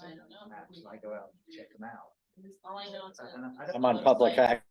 I don't know. maps, and I go out and check them out. All I know is that I don't I'm know on what public it's like. access.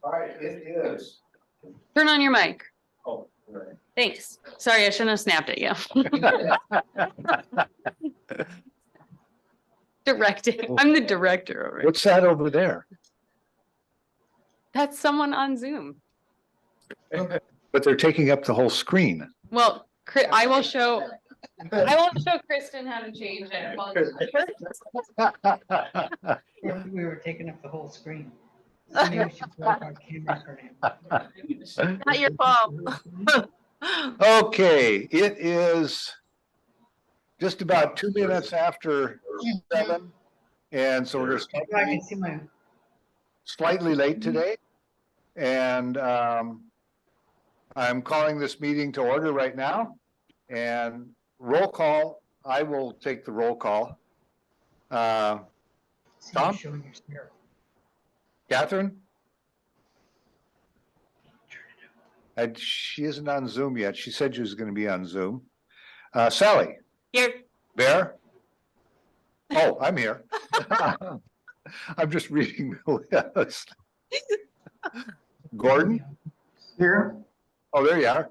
All right, it is. turn on your mic. Oh, right. Thanks. Sorry, I shouldn't have snapped at you. Directed. I'm the director over here. What's that over there? That's someone on Zoom. But they're taking up the whole screen. Well, I will show Kristen how to change it. We were taking up the whole screen. So maybe we should plug our camera for Not your fault. Okay, it is just about 2 minutes after 7. And so we're him. I can see my, slightly late today. And I'm calling this meeting to order right now. And roll call, I will take the roll call. see Tom? you showing your spirit. Catherine? And she isn't on Zoom yet. She said she was going to be on Zoom. Sally? Here. Bear? Oh, I'm here. I'm just reading the list. Gordon? Here. Oh, there you are.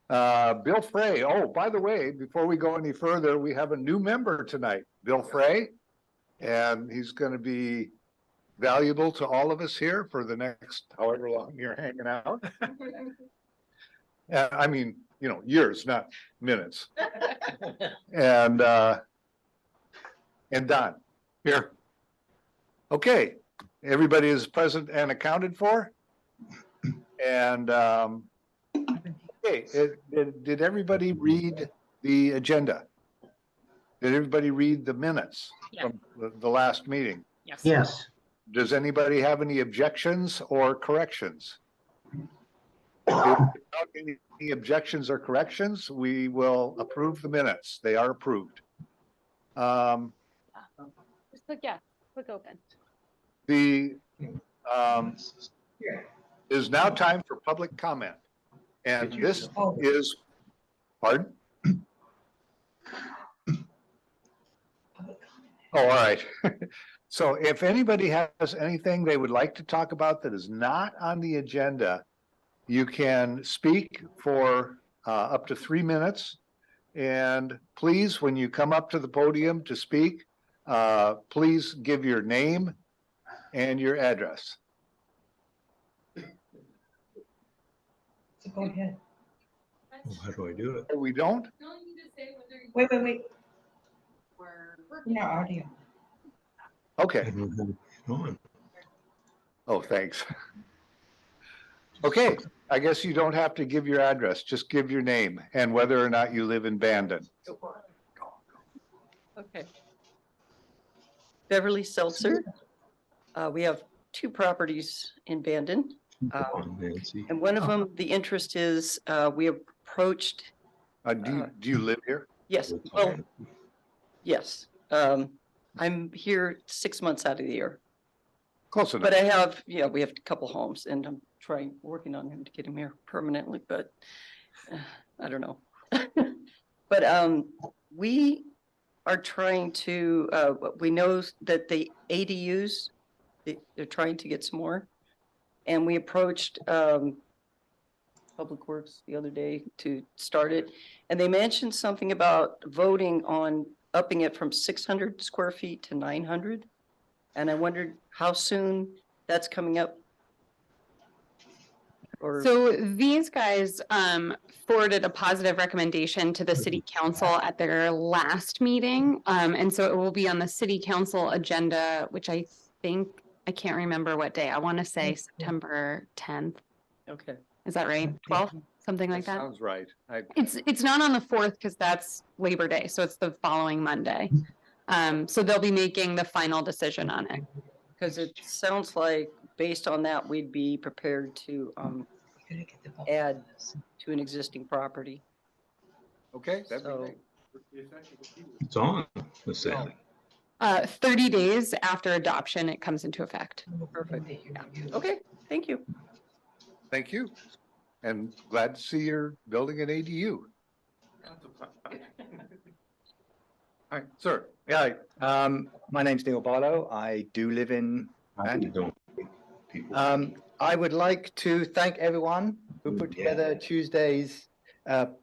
Bill Frey. Oh, by the way, before we go any further, we have a new member tonight, Bill Frey. And he's going to be valuable to all of us here for the next however long you're hanging out. I mean, years, not minutes. And Don, here. Okay, everybody is present and accounted for. And okay, did everybody read the agenda? Did everybody read the minutes Yeah. from the last meeting? Yes. Yes. Does anybody have any objections or corrections? Without any objections or corrections, we will approve the minutes. They are approved. Just click yes, click open. The is now time for public comment. And this Oh, is, pardon? Oh, all right. So if anybody has anything they would like to talk about that is not on the agenda, you can speak for up to 3 minutes. And please, when you come up to the podium to speak, please give your name and your address. so go ahead. How do I do it? Or we don't? Wait. No audio. Okay. I don't have it on. Oh, thanks. Okay, I guess you don't have to give your address, just give your name and whether or not you live in Bandon. Okay. Beverly Seltzer. We have 2 properties in Bandon. Come on, Nancy. And one of them, the interest is, we approached, Do you live here? yes, well, yes. I'm here 6 months out of the year, Close enough. but I have, we have a couple homes and I'm working on him to get him here permanently, but I don't know. But we are trying to, we know that the ADUs, they're trying to get some more. And we approached Public Works the other day to start it. And they mentioned something about voting on upping it from 600 square feet to 900. And I wondered how soon that's coming up. Or, So these guys forwarded a positive recommendation to the city council at their last meeting. And so it will be on the city council agenda, which I can't remember what day. I want to say September 10th. okay, Is that right? 12th, something like that? Sounds right. It's not on the 4th because that's Labor Day, so it's the following Monday. So they'll be making the final decision on it. because it sounds like based on that, we'd be prepared to add to an existing property. Okay, that'd be So- great. It's on, let's say. 30 days after adoption, it comes into effect. Perfect. Okay, thank you. Thank you. And glad to see you're building an ADU. All right, sir. Yeah, my name's Neil Barlow. I do live in Bandon. Don't people. I would like to thank everyone who put together Tuesday's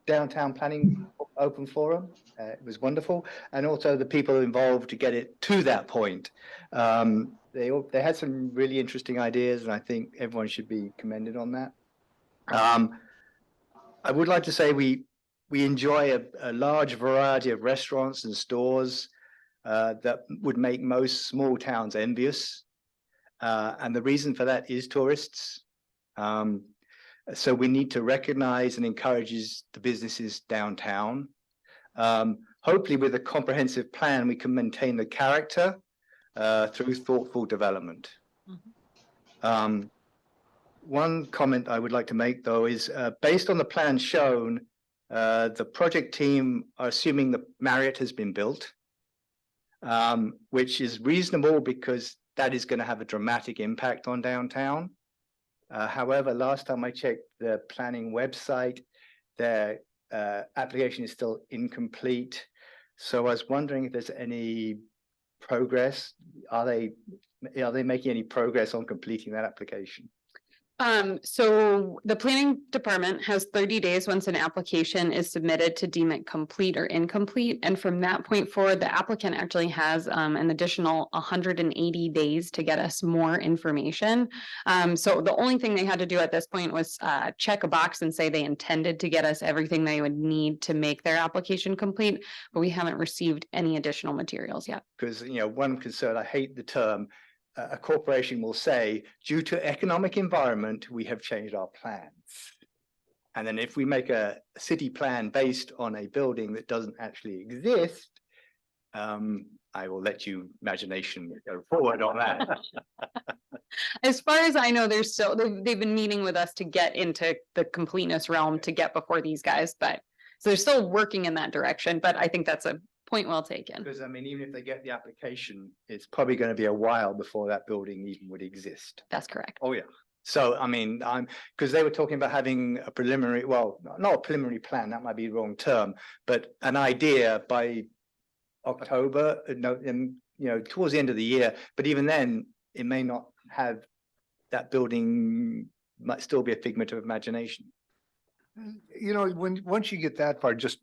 downtown planning open forum. It was wonderful, and also the people involved to get it to that point. They had some really interesting ideas, and I think everyone should be commended on that. I would like to say we enjoy a large variety of restaurants and stores that would make most small towns envious. And the reason for that is tourists. So we need to recognize and encourage the businesses downtown. Hopefully with a comprehensive plan, we can maintain the character through thoughtful development. One comment I would like to make though is based on the plan shown, the project team are assuming that Marriott has been built, which is reasonable because that is going to have a dramatic impact on downtown. However, last time I checked the planning website, their application is still incomplete. So I was wondering if there's any progress. Are they making any progress on completing that application? So the planning department has 30 days once an application is submitted to deem it complete or incomplete. And from that point forward, the applicant actually has an additional 180 days to get us more information. So the only thing they had to do at this point was check a box and say they intended to get us everything they would need to make their application complete, but we haven't received any additional materials yet. Because, one concern, I hate the term, a corporation will say, due to economic environment, we have changed our plans. And then if we make a city plan based on a building that doesn't actually exist, I will let you imagination go forward on that. As far as I know, they've been meeting with us to get into the completeness realm to get before these guys, but so they're still working in that direction, but I think that's a point well taken. Because even if they get the application, it's probably going to be a while before that building even would exist. That's correct. Oh, yeah. So, because they were talking about having a preliminary, well, not a preliminary plan, that might be the wrong term, but an idea by October, towards the end of the year. But even then, it may not have, that building might still be a figment of imagination. Once you get that far, just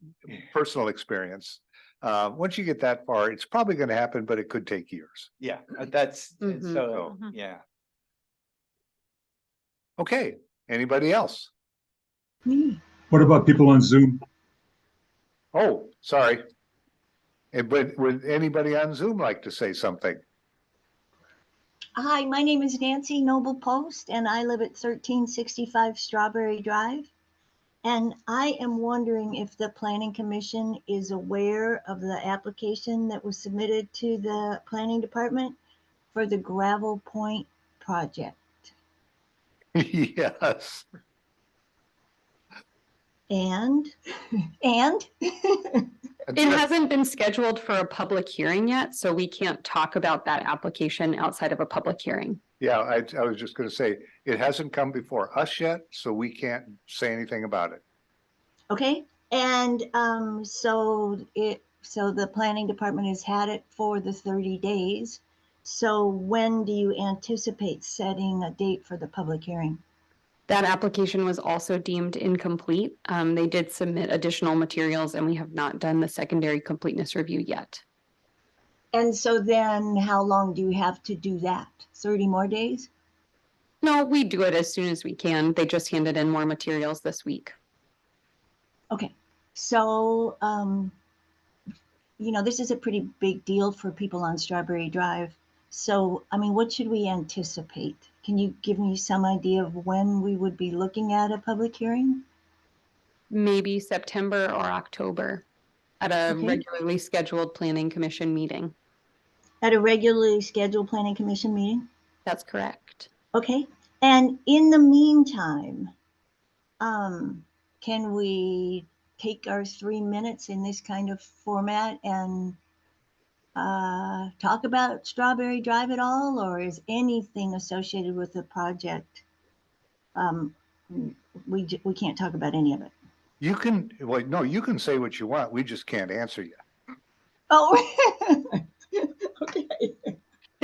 personal experience, once you get that far, it's probably going to happen, but it could take years. Yeah, that's, Mhm. so, Mhm. yeah. Okay, anybody else? Me. What about people on Zoom? Oh, sorry. But would anybody on Zoom like to say something? Hi, my name is Nancy Noble Post, and I live at 1365 Strawberry Drive. And I am wondering if the Planning Commission is aware of the application that was submitted to the Planning Department for the Gravel Point project. Yes. And It hasn't been scheduled for a public hearing yet, so we can't talk about that application outside of a public hearing. Yeah, I was just going to say, it hasn't come before us yet, so we can't say anything about it. okay, and so the Planning Department has had it for the 30 days. So when do you anticipate setting a date for the public hearing? That application was also deemed incomplete. They did submit additional materials and we have not done the secondary completeness review yet. And so then how long do you have to do that? 30 more days? No, we do it as soon as we can. They just handed in more materials this week. Okay, so, this is a pretty big deal for people on Strawberry Drive. So, what should we anticipate? Can you give me some idea of when we would be looking at a public hearing? Maybe September or October at a Okay. regularly scheduled planning commission meeting. At a regularly scheduled Planning Commission meeting? That's correct. Okay, and in the meantime, can we take our 3 minutes in this kind of format and talk about Strawberry Drive at all, or is anything associated with the project? We can't talk about any of it. You can, well, no, you can say what you want. We just can't answer you. Oh, okay.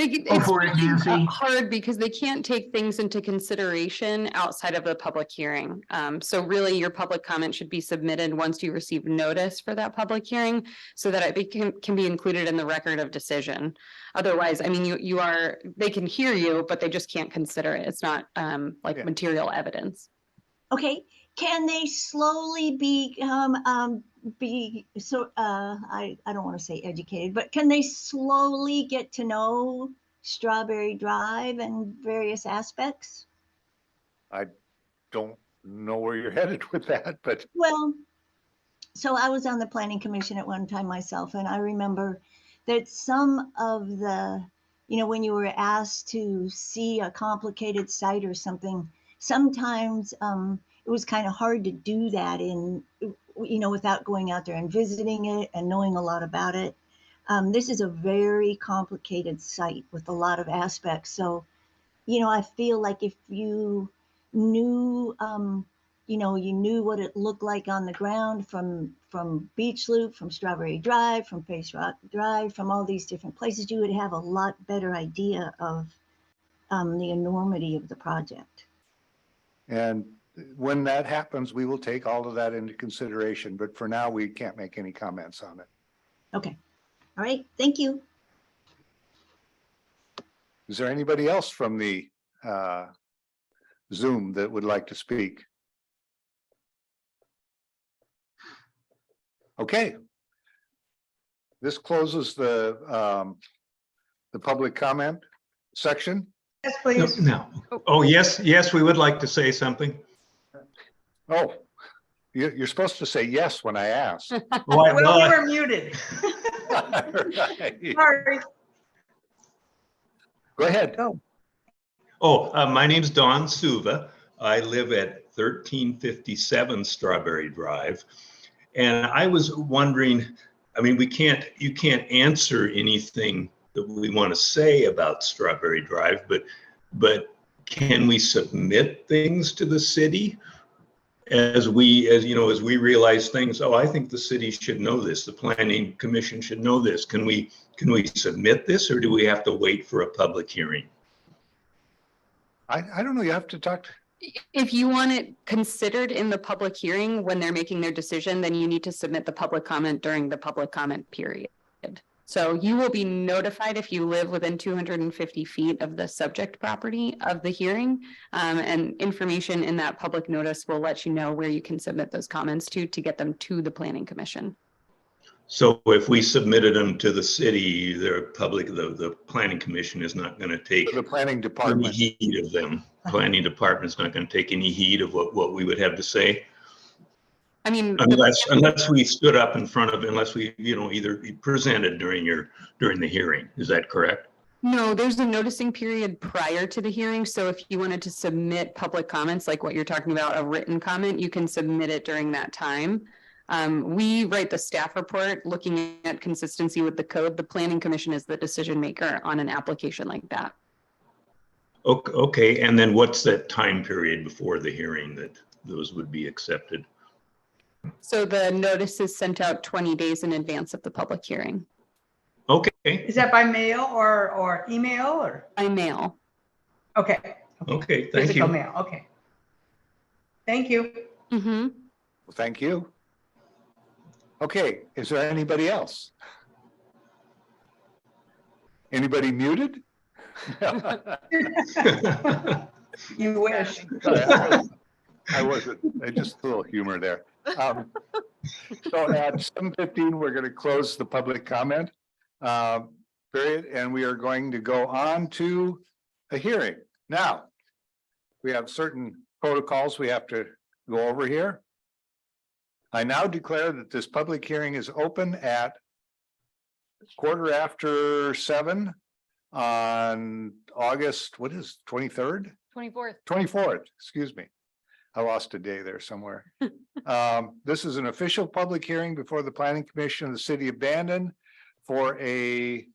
It's for it, Nancy. hard because they can't take things into consideration outside of the public hearing. So really your public comment should be submitted once you receive notice for that public hearing so that it can be included in the record of decision. Otherwise, they can hear you, but they just can't consider it. It's not Yeah. material evidence. Okay, can they slowly become, I don't want to say educated, but can they slowly get to know Strawberry Drive and various aspects? I don't know where you're headed with that, but Well, so I was on the Planning Commission at one time myself, and I remember that some of the, when you were asked to see a complicated site or something, sometimes it was kind of hard to do that without going out there and visiting it and knowing a lot about it. This is a very complicated site with a lot of aspects. So, I feel like if you knew, you knew what it looked like on the ground from Beach Loop, from Strawberry Drive, from Face Rock Drive, from all these different places, you would have a lot better idea of the enormity of the project. And when that happens, we will take all of that into consideration, but for now, we can't make any comments on it. Okay. All right. Thank you. Is there anybody else from the Zoom that would like to speak? Okay. This closes the public comment section. Yes, No, please. no. Oh, yes, we would like to say something. Oh, you're supposed to say yes when I ask. Why, Well, you were muted. Right. Sorry. Go ahead. Go. My name's Don Suva. I live at 1357 Strawberry Drive. And I was wondering, I mean, you can't answer anything that we want to say about Strawberry Drive, but can we submit things to the city as we realize things? Oh, I think the city should know this. The planning commission should know this. Can we submit this, or do we have to wait for a public hearing? I don't know. You have to talk to. If you want it considered in the public hearing when they're making their decision, then you need to submit the public comment during the public comment period. So you will be notified if you live within 250 feet of the subject property of the hearing. And information in that public notice will let you know where you can submit those comments to get them to the planning commission. So if we submitted them to the city, the planning commission is not going to take The planning any department. heed of them. Planning department's not going to take any heed of what we would have to say. I mean, Unless we stood up in front of, unless we, either presented during the hearing. Is that correct? no, there's a noticing period prior to the hearing. So if you wanted to submit public comments, like what you're talking about, a written comment, you can submit it during that time. We write the staff report looking at consistency with the code. The planning commission is the decision maker on an application like that. Okay, and then what's that time period before the hearing that those would be accepted? So the notice is sent out 20 days in advance of the public hearing Okay, Is that by mail or email or? by mail. Okay. okay, thank Physical you. mail. Okay. Thank you. Mm-hmm. Well, thank you. Okay, is there anybody else? Anybody muted? You wish. I wasn't, just a little humor there. So at 7:15, we're going to close the public comment period, and we are going to go on to a hearing. Now, we have certain protocols we have to go over here. I now declare that this public hearing is open at 7:15 on August, 23rd? 24th. 24th, excuse me. I lost a day there somewhere. This is an official public hearing before the Planning Commission of the City of Bandon for an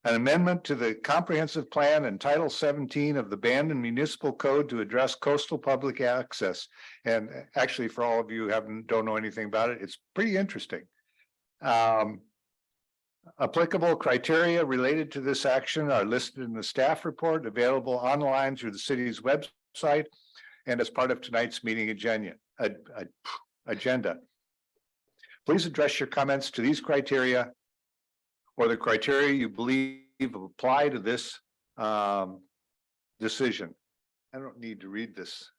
amendment to the comprehensive plan and Title 17 of the Bandon Municipal Code to address coastal public access. And actually, for all of you who don't know anything about it, it's pretty interesting. Applicable criteria related to this action are listed in the staff report available online through the city's website and as part of tonight's meeting agenda. Please address your comments to these criteria or the criteria you believe apply to this decision. I don't need to read this.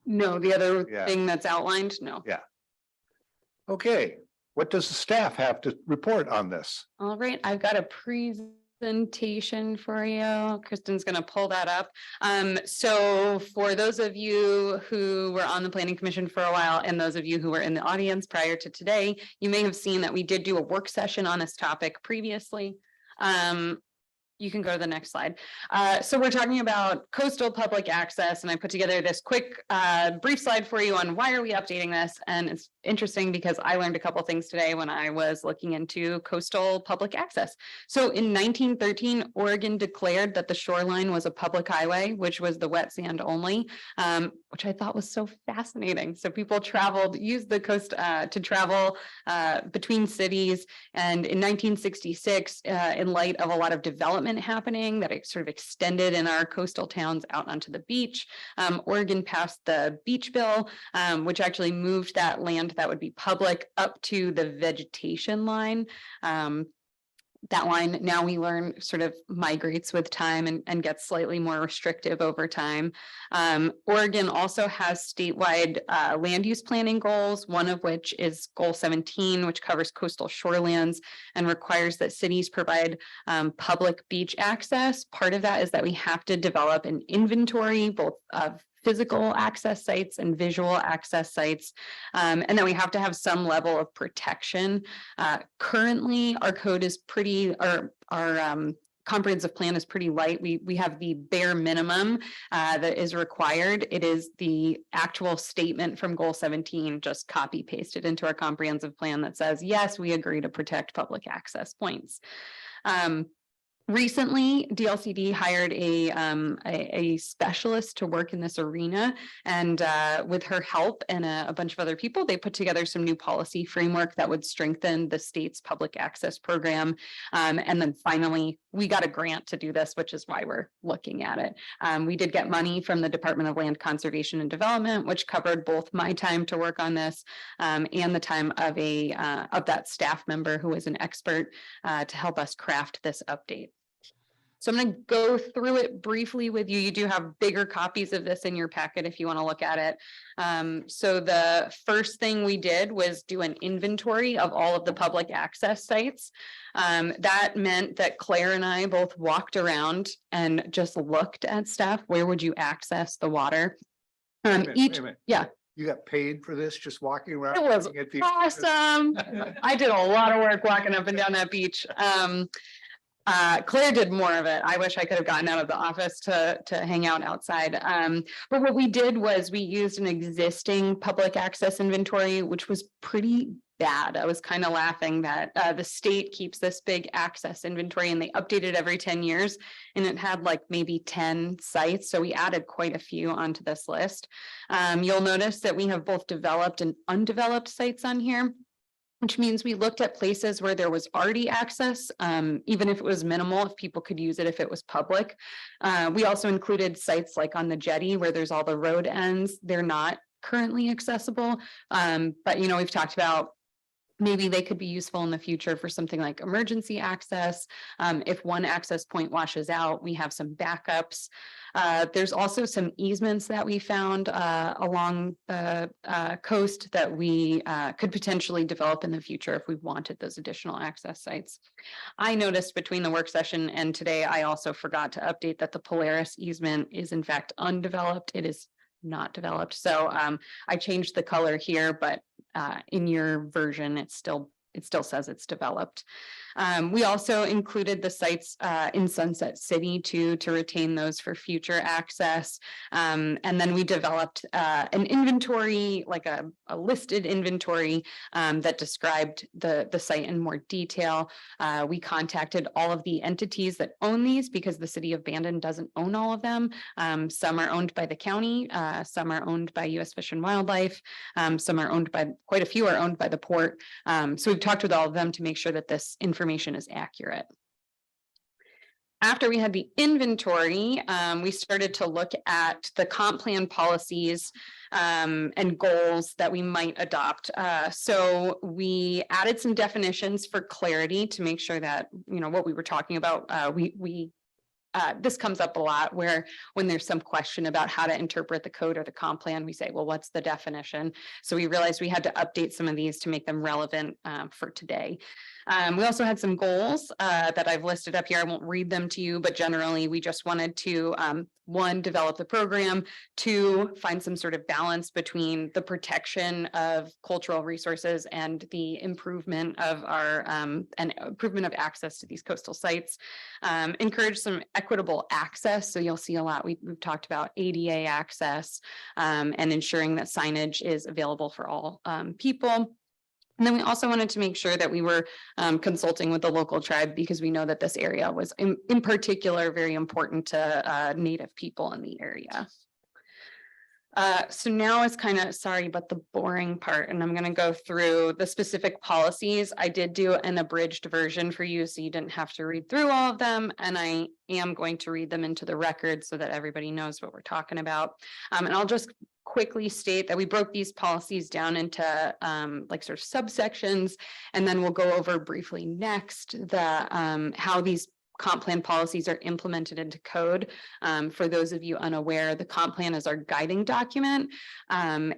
No, the other Yeah. thing that's outlined, no. Okay, what does the staff have to report on this? All right, I've got a presentation for you. Kristen's gonna pull that up. So for those of you who were on the Planning Commission for a while, and those of you who were in the audience prior to today, you may have seen that we did do a work session on this topic previously. You can go to the next slide. So we're talking about coastal public access, and I put together this quick brief slide for you on why are we updating this. And it's interesting because I learned a couple things today when I was looking into coastal public access. So in 1913, Oregon declared that the shoreline was a public highway, which was the wet sand only, which I thought was so fascinating. So people used the coast to travel between cities. And in 1966, in light of a lot of development development happening that it sort of extended in our coastal towns out onto the beach. Oregon passed the beach bill, which actually moved that land that would be public up to the vegetation line. That line, now we learn, sort of migrates with time and gets slightly more restrictive over time. Oregon also has statewide land use planning goals, one of which is Goal 17, which covers coastal shorelands and requires that cities provide public beach access. Part of that is that we have to develop an inventory both of physical access sites and visual access sites, and then we have to have some level of protection. Currently, our code is pretty, our comprehensive plan is pretty light. We have the bare minimum that is required. It is the actual statement from Goal 17, just copy pasted into our comprehensive plan that says, yes, we agree to protect public access points. Recently, DLCD hired a specialist to work in this arena, and with her help and a bunch of other people, they put together some new policy framework that would strengthen the state's public access program. And then finally, we got a grant to do this, which is why we're looking at it. We did get money from the Department of Land Conservation and Development, which covered both my time to work on this and the time of that staff member who is an expert to help us craft this update. So I'm going to go through it briefly with you. You do have bigger copies of this in your packet if you want to look at it. So the first thing we did was do an inventory of all of the public access sites. That meant that Claire and I both walked around and just looked at stuff. Where would you access the water? Wait a minute. Yeah. You got paid for this, just walking around? It was looking at people? awesome. I did a lot of work walking up and down that beach. Claire did more of it. I wish I could have gotten out of the office to hang out outside. But what we did was we used an existing public access inventory, which was pretty bad. I was kind of laughing that the state keeps this big access inventory and they update it every 10 years. And it had like maybe 10 sites. So we added quite a few onto this list. You'll notice that we have both developed and undeveloped sites on here, which means we looked at places where there was already access, even if it was minimal, if people could use it, if it was public. We also included sites like on the jetty where there's all the road ends. They're not currently accessible, but we've talked about maybe they could be useful in the future for something like emergency access. If one access point washes out, we have some backups. There's also some easements that we found along the coast that we could potentially develop in the future if we wanted those additional access sites. I noticed between the work session and today, I also forgot to update that the Polaris easement is in fact undeveloped. It is not developed. So I changed the color here, but in your version, it still says it's developed. We also included the sites in Sunset City to retain those for future access. And then we developed an inventory, like a listed inventory that described the site in more detail. We contacted all of the entities that own these because the city of Bandon doesn't own all of them. Some are owned by the county, some are owned by U.S. Fish and Wildlife, some are owned by, quite a few are owned by the port. So we've talked with all of them to make sure that this information is accurate. After we had the inventory, we started to look at the comp plan policies and goals that we might adopt. So we added some definitions for clarity to make sure that, what we were talking about, this comes up a lot where when there's some question about how to interpret the code or the comp plan, we say, well, what's the definition? So we realized we had to update some of these to make them relevant for today. We also had some goals that I've listed up here. I won't read them to you, but generally we just wanted to, one, develop the program, two, find some sort of balance between the protection of cultural resources and the improvement of our and improvement of access to these coastal sites, encourage some equitable access. So you'll see a lot, we've talked about ADA access and ensuring that signage is available for all people. And then we also wanted to make sure that we were consulting with the local tribe because we know that this area was in particular very important to Native people in the area. So now is kind of, sorry, but the boring part, and I'm gonna go through the specific policies. I did do an abridged version for you, so you didn't have to read through all of them, and I am going to read them into the record so that everybody knows what we're talking about. And I'll just quickly state that we broke these policies down into like sort of subsections, and then we'll go over briefly next the how these comp plan policies are implemented into code. For those of you unaware, the comp plan is our guiding document. And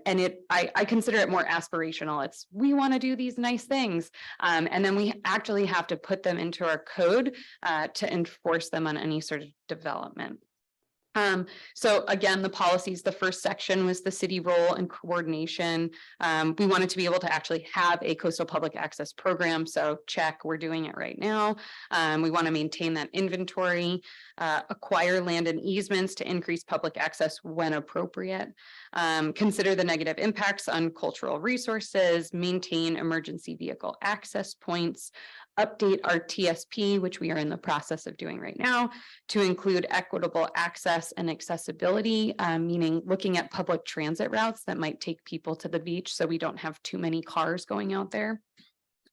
I consider it more aspirational. It's, we want to do these nice things. And then we actually have to put them into our code to enforce them on any sort of development. So again, the policies, the first section was the city role and coordination. We wanted to be able to actually have a coastal public access program. So check, we're doing it right now. We want to maintain that inventory, acquire land and easements to increase public access when appropriate. Consider the negative impacts on cultural resources, maintain emergency vehicle access points, update our TSP, which we are in the process of doing right now, to include equitable access and accessibility, meaning looking at public transit routes that might take people to the beach so we don't have too many cars going out there.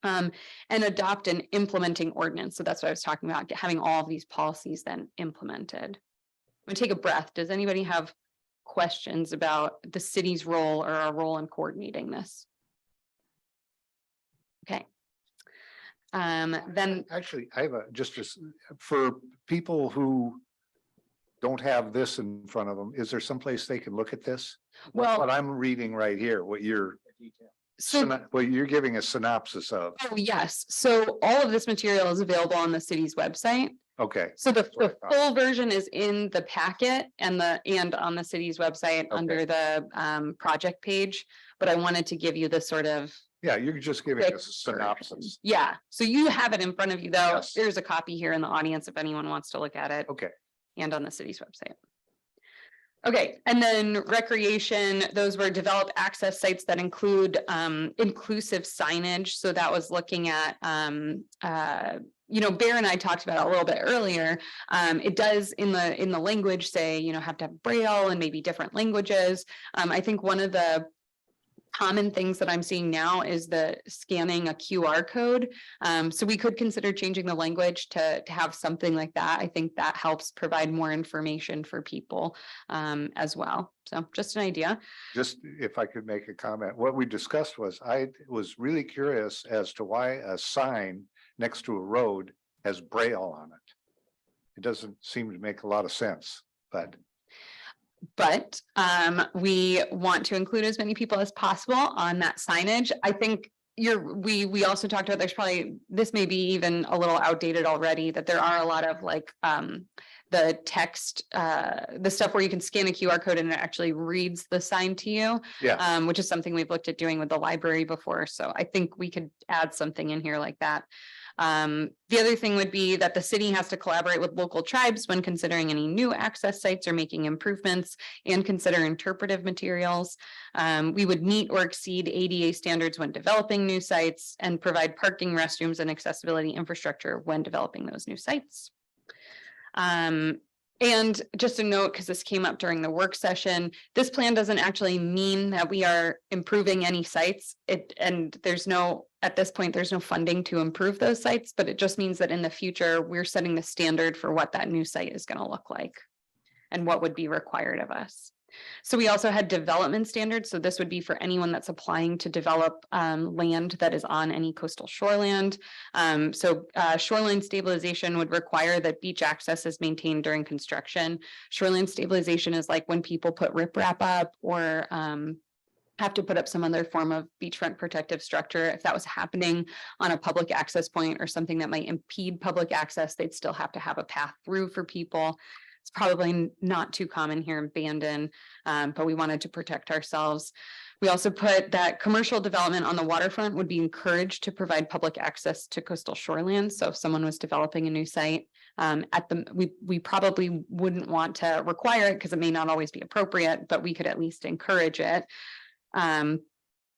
And adopt an implementing ordinance. So that's what I was talking about, having all of these policies then implemented. I'm gonna take a breath. Does anybody have questions about the city's role or our role in coordinating this? Okay. Then Actually, I have for people who don't have this in front of them, is there someplace they can look at this? Well- What I'm reading right here, what you're, so what you're giving a synopsis of. oh, yes, so all of this material is available on the city's website. Okay, So the what I thought. full version is in the packet and on the city's website under the project page. But I wanted to give you the sort of yeah, you're just giving quick us a synopsis. version. Yeah, so you have it in front of you though. Yes. There's a copy here in the audience if anyone wants to look at it. Okay. And on the city's website. Okay, and then recreation, those were develop access sites that include inclusive signage. So that was looking at you know, Bear and I talked about it a little bit earlier. It does in the language say, you know, have to have Braille and maybe different languages. I think one of the common things that I'm seeing now is the scanning a QR code. So we could consider changing the language to have something like that. I think that helps provide more information for people as well. So just an idea. Just if I could make a comment, what we discussed was, I was really curious as to why a sign next to a road has Braille on it. It doesn't seem to make a lot of sense, but we want to include as many people as possible on that signage. I think we also talked about, there's probably, this may be even a little outdated already, that there are a lot of like the text, the stuff where you can scan a QR code and it actually reads the sign to you. yeah, Which is something we've looked at doing with the library before. So I think we could add something in here like that. The other thing would be that the city has to collaborate with local tribes when considering any new access sites or making improvements and consider interpretive materials. We would meet or exceed ADA standards when developing new sites and provide parking, restrooms, and accessibility infrastructure when developing those new sites. And just a note, because this came up during the work session, this plan doesn't actually mean that we are improving any sites. And there's no, at this point, there's no funding to improve those sites, but it just means that in the future, we're setting the standard for what that new site is going to look like and what would be required of us. So we also had development standards. So this would be for anyone that's applying to develop land that is on any coastal shoreland. Shoreline stabilization would require that beach access is maintained during construction. Shoreline stabilization is like when people put riprap up or have to put up some other form of beachfront protective structure. If that was happening on a public access point or something that might impede public access, they'd still have to have a path through for people. It's probably not too common here in Bandon, but we wanted to protect ourselves. We also put that commercial development on the waterfront would be encouraged to provide public access to coastal shoreline. So if someone was developing a new site, we probably wouldn't want to require it because it may not always be appropriate, but we could at least encourage it.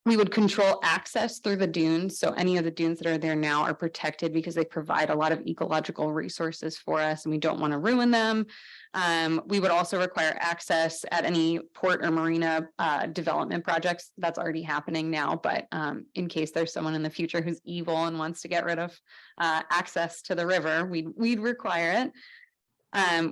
We would control access through the dunes. So any of the dunes that are there now are protected because they provide a lot of ecological resources for us and we don't want to ruin them. We would also require access at any port or marina development projects. That's already happening now, but in case there's someone in the future who's evil and wants to get rid of access to the river, we'd require it.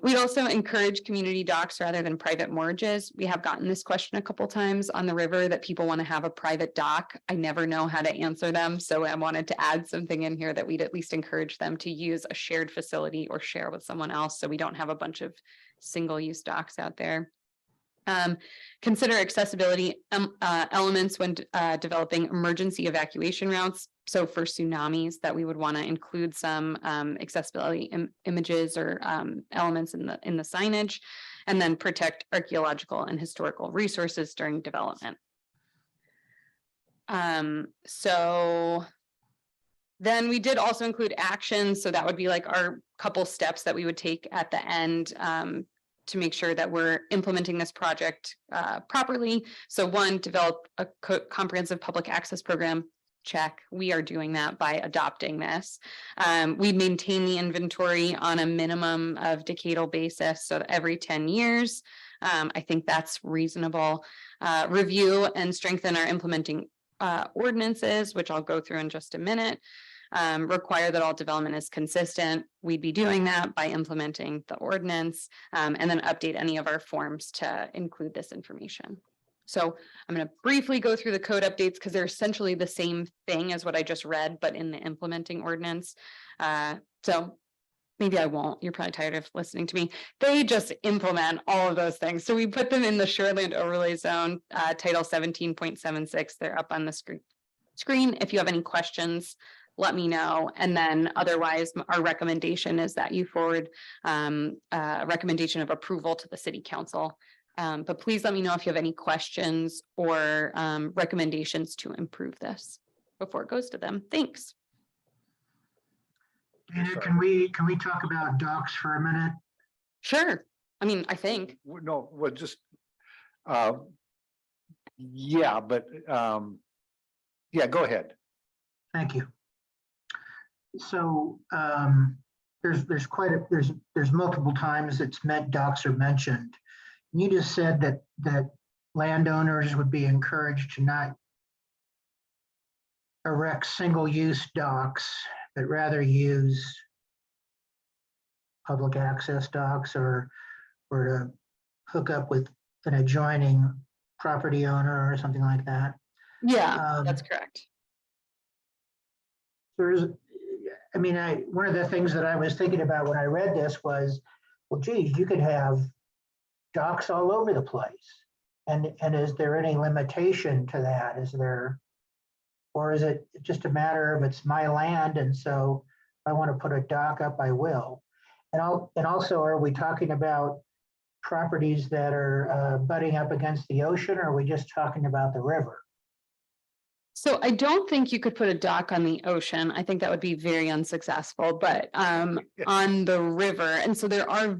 We'd also encourage community docks rather than private mortgages. We have gotten this question a couple times on the river that people want to have a private dock. I never know how to answer them. So I wanted to add something in here that we'd at least encourage them to use a shared facility or share with someone else. So we don't have a bunch of single-use docks out there. Consider accessibility elements when developing emergency evacuation routes. So for tsunamis, that we would want to include some accessibility images or elements in the signage, and then protect archaeological and historical resources during development. So then we did also include actions. So that would be like our couple steps that we would take at the end to make sure that we're implementing this project properly. So one, develop a comprehensive public access program. Check. We are doing that by adopting this. We maintain the inventory on a minimum of decadal basis. So every 10 years, I think that's reasonable. Review and strengthen our implementing ordinances, which I'll go through in just a minute. Require that all development is consistent. We'd be doing that by implementing the ordinance, and then update any of our forms to include this information. So I'm going to briefly go through the code updates because they're essentially the same thing as what I just read, but in the implementing ordinance. So maybe I won't. You're probably tired of listening to me. They just implement all of those things. So we put them in the Shoreland Overlay Zone, Title 17.76. They're up on the screen. If you have any questions, let me know. And then otherwise, our recommendation is that you forward a recommendation of approval to the City Council. But please let me know if you have any questions or recommendations to improve this before it goes to them. Thanks. Dana, can we talk about docks for a minute? Sure. I mean, I think. No, well, just, yeah, but, yeah, go ahead. Thank you. So there's multiple times it's meant docks are mentioned. You just said that landowners would be encouraged to not erect single-use docks, but rather use public access docks or to hook up with an adjoining property owner or something like that. Yeah, that's correct. One of the things that I was thinking about when I read this was, well, geez, you could have docks all over the place. And is there any limitation to that? Or is it just a matter of it's my land, and so if I want to put a dock up, I will? And also, are we talking about properties that are butting up against the ocean, or are we just talking about the river? So I don't think you could put a dock on the ocean. I think that would be very unsuccessful, but on the river. And so there are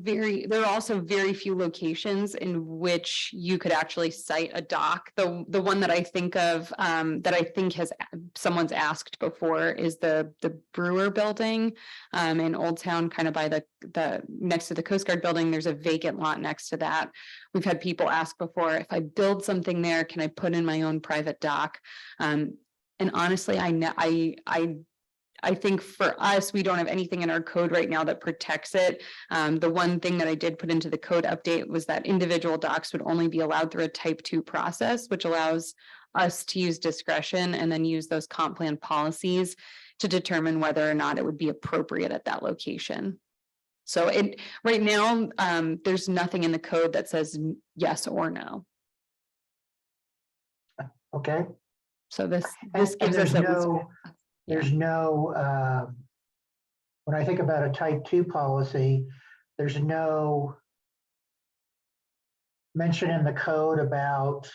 also very few locations in which you could actually site a dock. The one that I think of that I think someone's asked before is the Brewer Building in Old Town, kind of by the next to the Coast Guard building. There's a vacant lot next to that. We've had people ask before, if I build something there, can I put in my own private dock? And honestly, I think for us, we don't have anything in our code right now that protects it. The one thing that I did put into the code update was that individual docks would only be allowed through a type 2 process, which allows us to use discretion and then use those comp plan policies to determine whether or not it would be appropriate at that location. So right now, there's nothing in the code that says yes or no. Okay. So this gives us there's no, when I think about a type 2 policy, there's no mention in the code about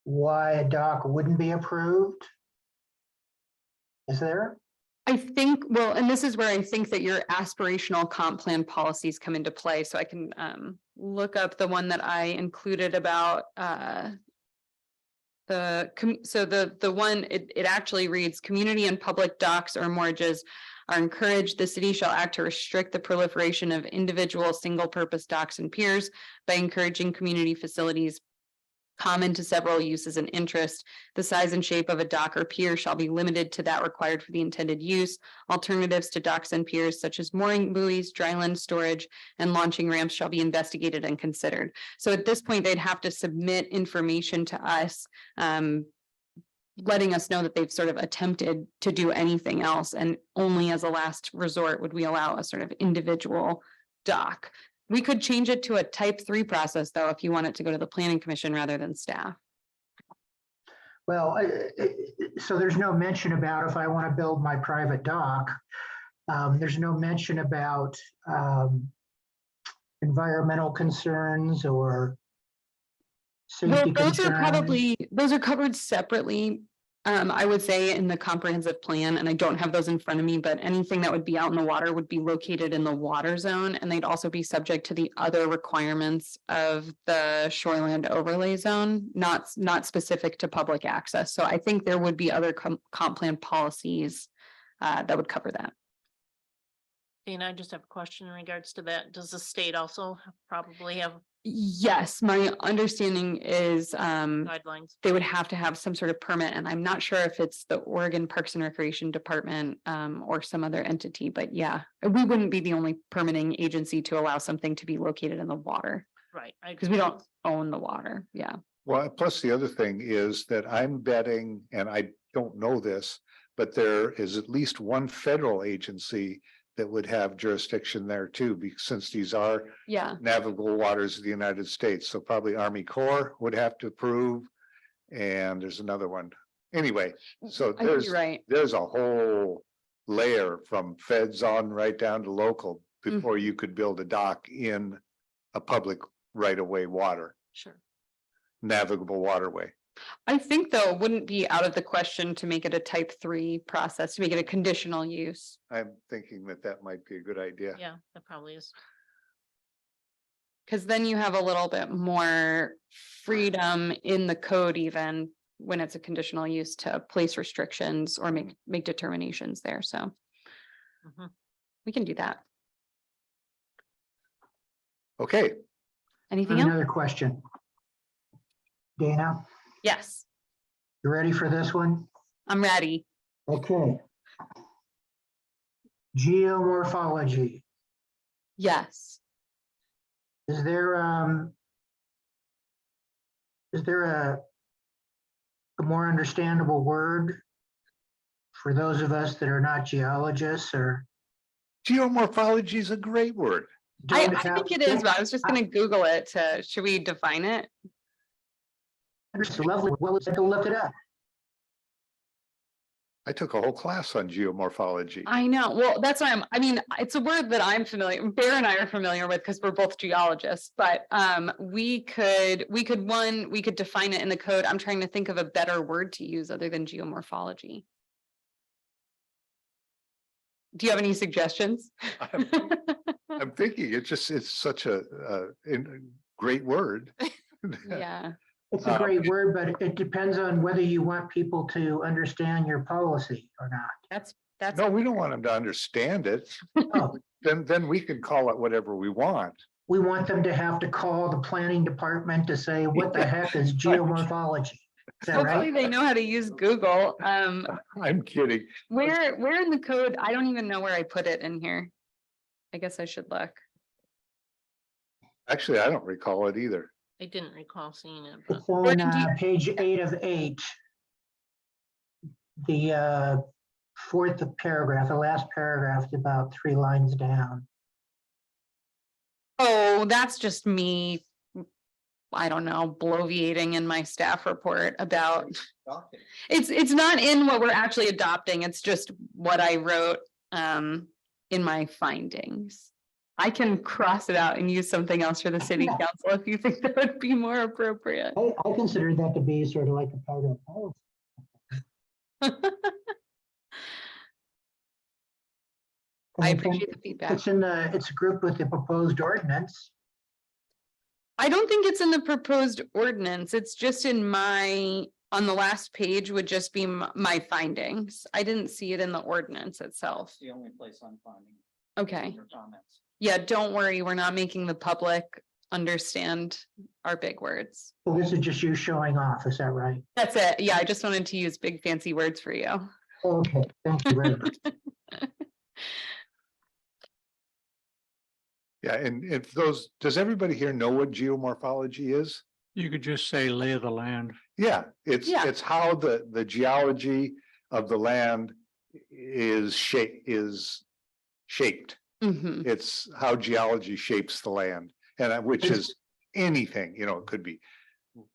why a dock wouldn't be approved. Is there? I think, well, and this is where I think that your aspirational comp plan policies come into play. So I can look up the one that I included about So the one, it actually reads, community and public docks or moorages are encouraged. The city shall act to restrict the proliferation of individual single-purpose docks and piers by encouraging community facilities common to several uses and interests. The size and shape of a dock or pier shall be limited to that required for the intended use. Alternatives to docks and piers such as mooring buoys, dryland storage, and launching ramps shall be investigated and considered. So at this point, they'd have to submit information to us, letting us know that they've sort of attempted to do anything else, and only as a last resort would we allow a sort of individual dock. We could change it to a type 3 process, though, if you want it to go to the planning commission rather than staff. Well, so there's no mention about if I want to build my private dock. There's no mention about environmental concerns or Well, safety those are concerns. those are covered separately. I would say in the comprehensive plan, and I don't have those in front of me, but anything that would be out in the water would be located in the water zone, and they'd also be subject to the other requirements of the shoreland overlay zone, not specific to public access. So I think there would be other comp plan policies that would cover that. Dana, I just have a question in regards to that. Does the state also probably have Yes, my understanding is guidelines? they would have to have some sort of permit, and I'm not sure if it's the Oregon Parks and Recreation Department or some other entity, but yeah, we wouldn't be the only permitting agency to allow something to be located in the water, Right. because we don't own the water. Yeah. Well, plus the other thing is that I'm betting, and I don't know this, but there is at least one federal agency that would have jurisdiction there too, because since these are Yeah. navigable waters of the United States, so probably Army Corps would have to approve. And there's another one. Anyway, so I think you're right. there's a whole layer from feds on right down to local before you could build a dock in a public right-of-way water, Sure. navigable waterway. I think though, it wouldn't be out of the question to make it a type 3 process, to make it a conditional use. I'm thinking that that might be a good idea. Yeah, that probably is. Because then you have a little bit more freedom in the code, even when it's a conditional use, to place restrictions or make determinations there. So Mhm. we can do that. Okay, Anything else? Another question. Dana, Yes, you ready for this one? I'm ready. Okay. Geomorphology. Yes. Is there a more understandable word for those of us that are not geologists or geomorphology is a great word. I don't have- think it is, but I was just going to Google it. Should we define it? It's lovely. Well, let's take a look it up. I took a whole class on geomorphology. I know. Well, that's why I mean, it's a word that I'm familiar, Bear and I are familiar with because we're both geologists, but we could define it in the code. I'm trying to think of a better word to use other than geomorphology. Do you have any suggestions? I'm thinking it's such a great word. Yeah. It's a great word, but it depends on whether you want people to understand your policy or not. That's No, we don't want them to understand it. Oh, Then we can call it whatever we want. we want them to have to call the planning department to say, what the heck is geomorphology? Is that Hopefully right? they know how to use Google. I'm kidding. Where in the code? I don't even know where I put it in here. I guess I should look. Actually, I don't recall it either. I didn't recall seeing it, but It's on Gordon, do you- page 8 of 8. The fourth paragraph, the last paragraph is about 3 lines down. Oh, that's just me. I don't know, bloviating in my staff report about, it's not in what we're actually adopting. It's just what I wrote in my findings. I can cross it out and use something else for the city council if you think that would be more appropriate. I consider that to be sort of like a part of policy. I appreciate the feedback. It's grouped with the proposed ordinance. I don't think it's in the proposed ordinance. It's just in my on the last page would just be my findings. I didn't see it in the ordinance itself. The only place I'm finding. Okay. Your comments. Yeah, don't worry, we're not making the public understand our big words. Well, this is just you showing off, is that right? That's it. Yeah, I just wanted to use big fancy words for you. Okay, thank you very much. Yeah, and if those, does everybody here know what geomorphology is? You could just say lay of the land. Yeah, Yeah. it's how the geology of the land is shaped. Mhm. It's how geology shapes the land, and which is anything, you know, it could be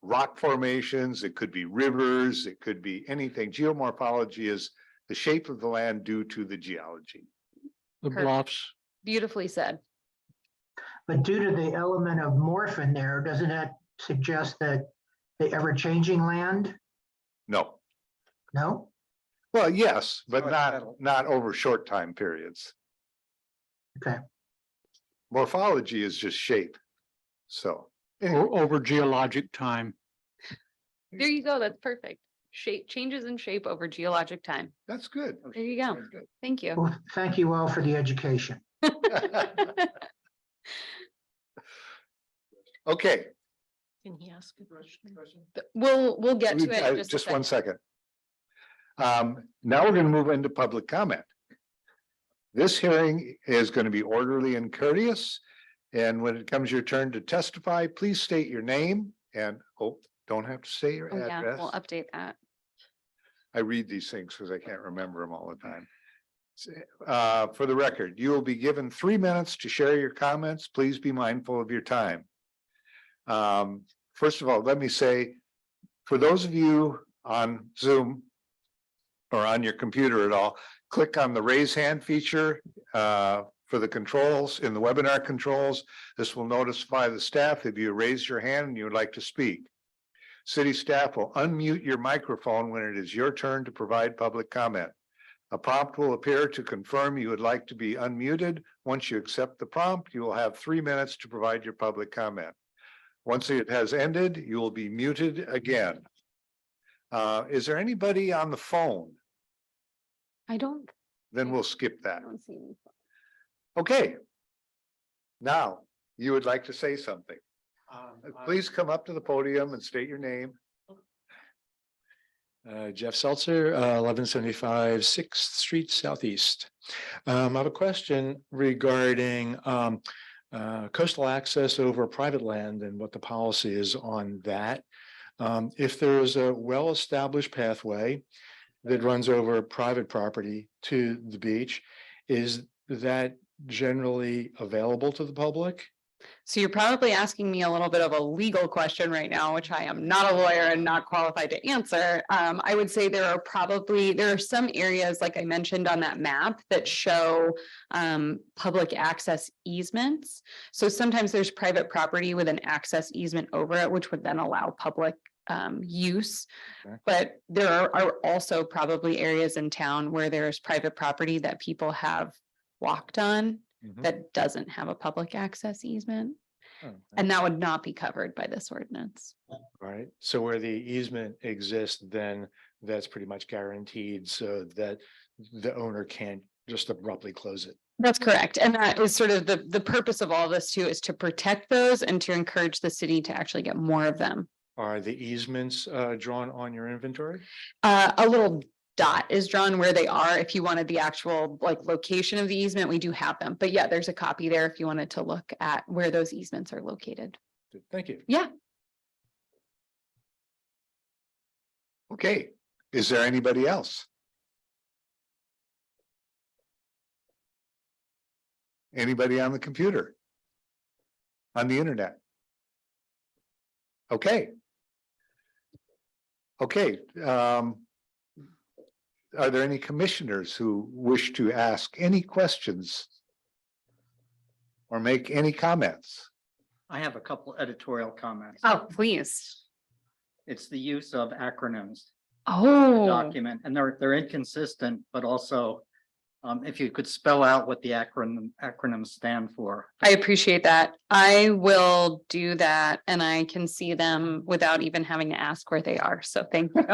rock formations, it could be rivers, it could be anything. Geomorphology is the shape of the land due to the geology. The Perfect. bluffs. Beautifully said. But due to the element of morph in there, doesn't that suggest that the ever-changing land? No, No? well, yes, but So it's not, metal. not over short time periods. Okay. Morphology is just shape. So, Over geologic time. There you go. That's perfect. Shape changes in shape over geologic time. that's good. There you go. Very good. Thank you. Well, thank you all for the education. Okay, Can he ask a question? We'll get to it in just a just one second. second. Now we're going to move into public comment. This hearing is going to be orderly and courteous. And when it comes your turn to testify, please state your name and, oh, don't have to say your Oh, yeah, address. we'll update that. I read these things because I can't remember them all the time. For the record, you will be given 3 minutes to share your comments. Please be mindful of your time. First of all, let me say, for those of you on Zoom or on your computer at all, click on the raise hand feature for the controls in the webinar controls. This will notify the staff if you raise your hand and you would like to speak. City staff will unmute your microphone when it is your turn to provide public comment. A prompt will appear to confirm you would like to be unmuted. Once you accept the prompt, you will have 3 minutes to provide your public comment. Once it has ended, you will be muted again. Is there anybody on the phone? I don't, Then we'll skip I that. don't see any. Okay. Now, you would like to say something. Please come up to the podium and state your name. Jeff Seltzer, 1175 6th Street Southeast. I have a question regarding coastal access over private land and what the policy is on that. If there is a well-established pathway that runs over private property to the beach, is that generally available to the public? So you're probably asking me a little bit of a legal question right now, which I am not a lawyer and not qualified to answer. I would say there are some areas, like I mentioned on that map, that show public access easements. So sometimes there's private property with an access easement over it, which would then allow public use. Okay. But there are also probably areas in town where there's private property that people have walked on Mhm. that doesn't have a public access easement. Oh, okay. And that would not be covered by this ordinance. Right, so where the easement exists, then that's pretty much guaranteed so that the owner can't just abruptly close it. That's correct. And that is sort of the purpose of all this too, is to protect those and to encourage the city to actually get more of them. Are the easements drawn on your inventory? A little dot is drawn where they are. If you wanted the actual location of the easement, we do have them. But yeah, there's a copy there if you wanted to look at where those easements are located. Thank you. Yeah. Okay, is there anybody else? Anybody on the computer? On the internet? Okay. Okay, are there any commissioners who wish to ask any questions? Or make any comments? I have a couple editorial comments. Oh, please. It's the use of acronyms Oh, document, and they're inconsistent, but also If you could spell out what the acronyms stand for. I appreciate that. I will do that and I can see them without even having to ask where they are. So thank you.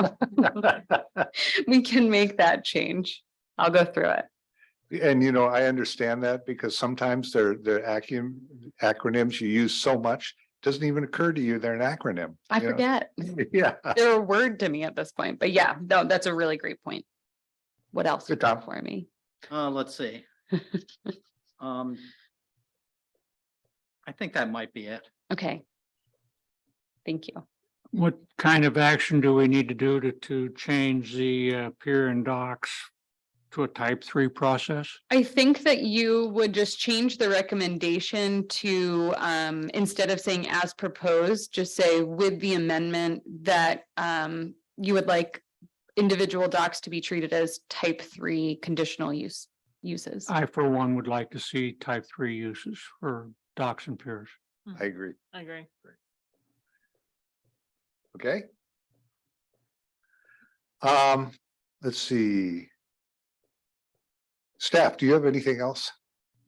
We can make that change. I'll go through it. And you know, I understand that because sometimes they're acronyms you use so much, doesn't even occur to you they're an acronym. I you know? forget. Yeah. They're a word to me at this point, but yeah, no, that's a really great point. What else Good you got job. for me? Let's see. I think that might be it. Okay. Thank you. What kind of action do we need to do to change the pier and docks to a type 3 process? I think that you would just change the recommendation to, instead of saying as proposed, just say with the amendment that, you would like individual docks to be treated as type 3 conditional uses. I, for one, would like to see type 3 uses for docks and piers. I agree. I agree. Okay. Let's see. Staff, do you have anything else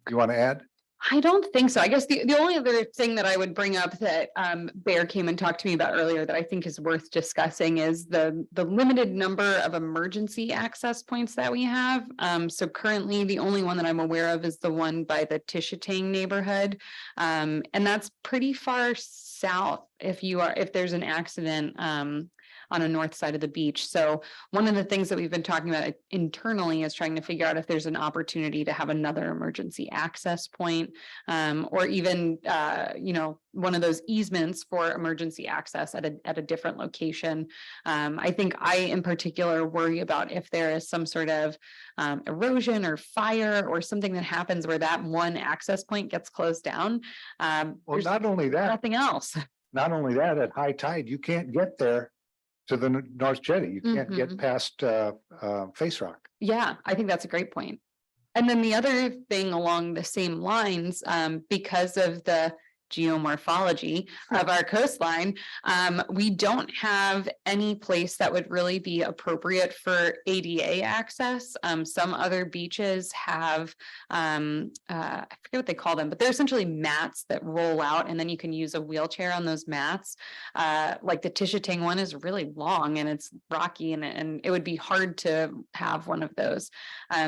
you want to add? I don't think so. I guess the only other thing that I would bring up that Bear came and talked to me about earlier that I think is worth discussing is the limited number of emergency access points that we have. So currently the only one that I'm aware of is the one by the Tishatang neighborhood. And that's pretty far south if there's an accident on a north side of the beach. So one of the things that we've been talking about internally is trying to figure out if there's an opportunity to have another emergency access point, or even, one of those easements for emergency access at a different location. I think I in particular worry about if there is some sort of erosion or fire or something that happens where that one access point gets closed down. Well, There's not only that, nothing else. not only that, at high tide, you can't get there to the North Jetty. You can't get Mhm. past Face Rock. Yeah, I think that's a great point. And then the other thing along the same lines, because of the geomorphology of our coastline, we don't have any place that would really be appropriate for ADA access. Some other beaches have, I forget what they call them, but they're essentially mats that roll out and then you can use a wheelchair on those mats. Like the Tishatang one is really long and it's rocky and it would be hard to have one of those.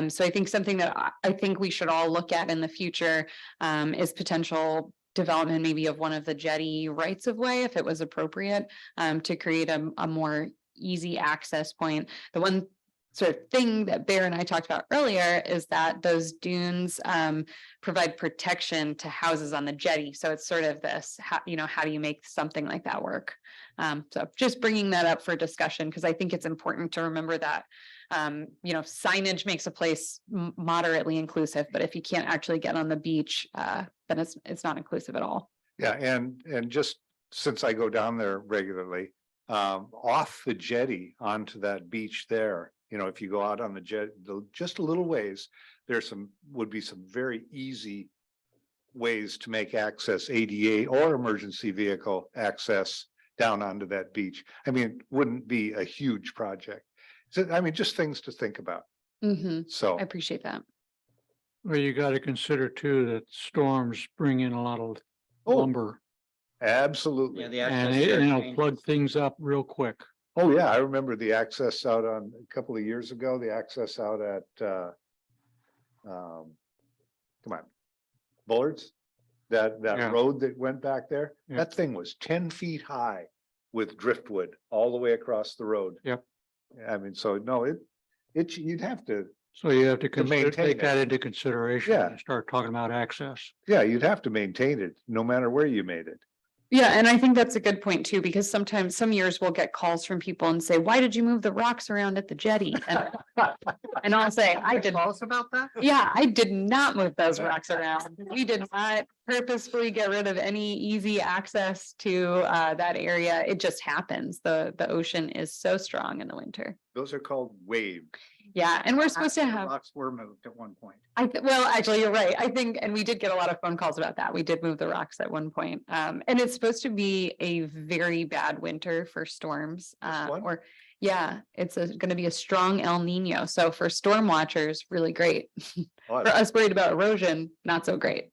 So I think something that I think we should all look at in the future is potential development maybe of one of the jetty rights of way if it was appropriate, to create a more easy access point. The one sort of thing that Bear and I talked about earlier is that those dunes provide protection to houses on the jetty. So it's sort of this, how do you make something like that work? So just bringing that up for discussion, because I think it's important to remember that signage makes a place moderately inclusive, but if you can't actually get on the beach, then it's not inclusive at all. Yeah, and just since I go down there regularly, off the jetty onto that beach there, if you go out on the jet, just a little ways, would be some very easy ways to make access ADA or emergency vehicle access down onto that beach. I mean, it wouldn't be a huge project. So, I mean, just things to think about. So I appreciate that. Well, you got to consider too that storms bring in a lot of Oh, lumber absolutely. Yeah, the and access there it'll changes. plug things up real quick. Oh, yeah, I remember the access out on a couple of years ago, the access out at come on, Bullards, that Yeah. road that went back there, Yeah. that thing was 10 feet high with driftwood all the way across the road. Yep. I mean, so no, you'd have to, So you have to maintain take it. that into consideration Yeah. and start talking about access. yeah, you'd have to maintain it no matter where you made it. Yeah, and I think that's a good point too, because sometimes some years we'll get calls from people and say, why did you move the rocks around at the jetty? And I'll say, I did. Calls about that? Yeah, I did not move those rocks around. We did not purposefully get rid of any easy access to that area. It just happens. The ocean is so strong in the winter. Those are called waves. Yeah, and we're supposed to Actually, the have, Rocks were moved at one point. well, actually, you're right. I think, and we did get a lot of phone calls about that. We did move the rocks at one point. And it's supposed to be a very bad winter for storms. one? Or, yeah, it's gonna be a strong El Nino. So for storm watchers, really great. Oh, For us worried about erosion, not so great.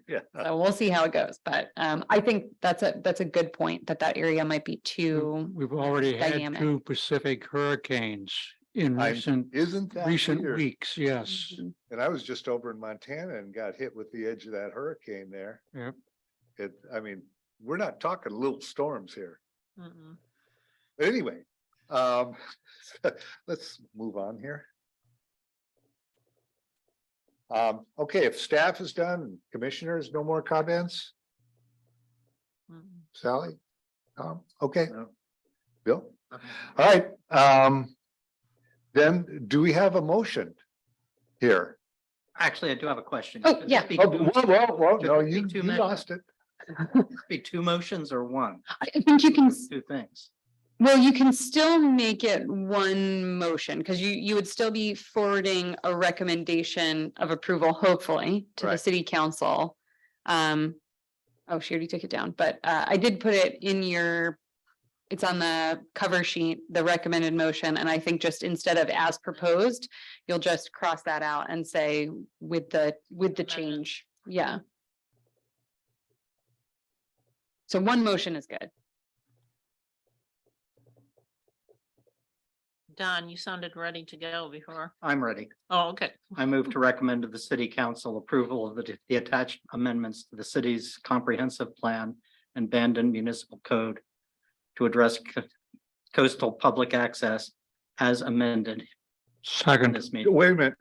Yeah. So we'll see how it goes. But I think that's a good point that area might be too. We've already had dynamic. 2 Pacific hurricanes in Isn't that recent weird? weeks, yes. Mhm. And I was just over in Montana and got hit with the edge of that hurricane there. Yep. I mean, we're not talking little storms here. Mm-mm. But anyway, let's move on here. Okay, if staff is done, commissioners, no more comments? Mm-mm. Sally? Okay. Bill? All right, then do we have a motion here? Actually, I do have a question. Oh, Should yeah. this be Oh, two- well, should no, this be you two you men- lost it. Be two motions or one? I think you can, Two things. well, you can still make it one motion because you would still be forwarding a recommendation of approval, hopefully, to the Right. city council. Oh, she already took it down, but I did put it in it's on the cover sheet, the recommended motion, and I think just instead of as proposed, you'll just cross that out and say with the change, yeah. So one motion is good. Don, you sounded ready to go before. I'm ready. Oh, okay. I move to recommend to the city council approval of the attached amendments to the city's comprehensive plan and Bandon Municipal Code to address coastal public access as amended in Second, this meeting. Wait a minute.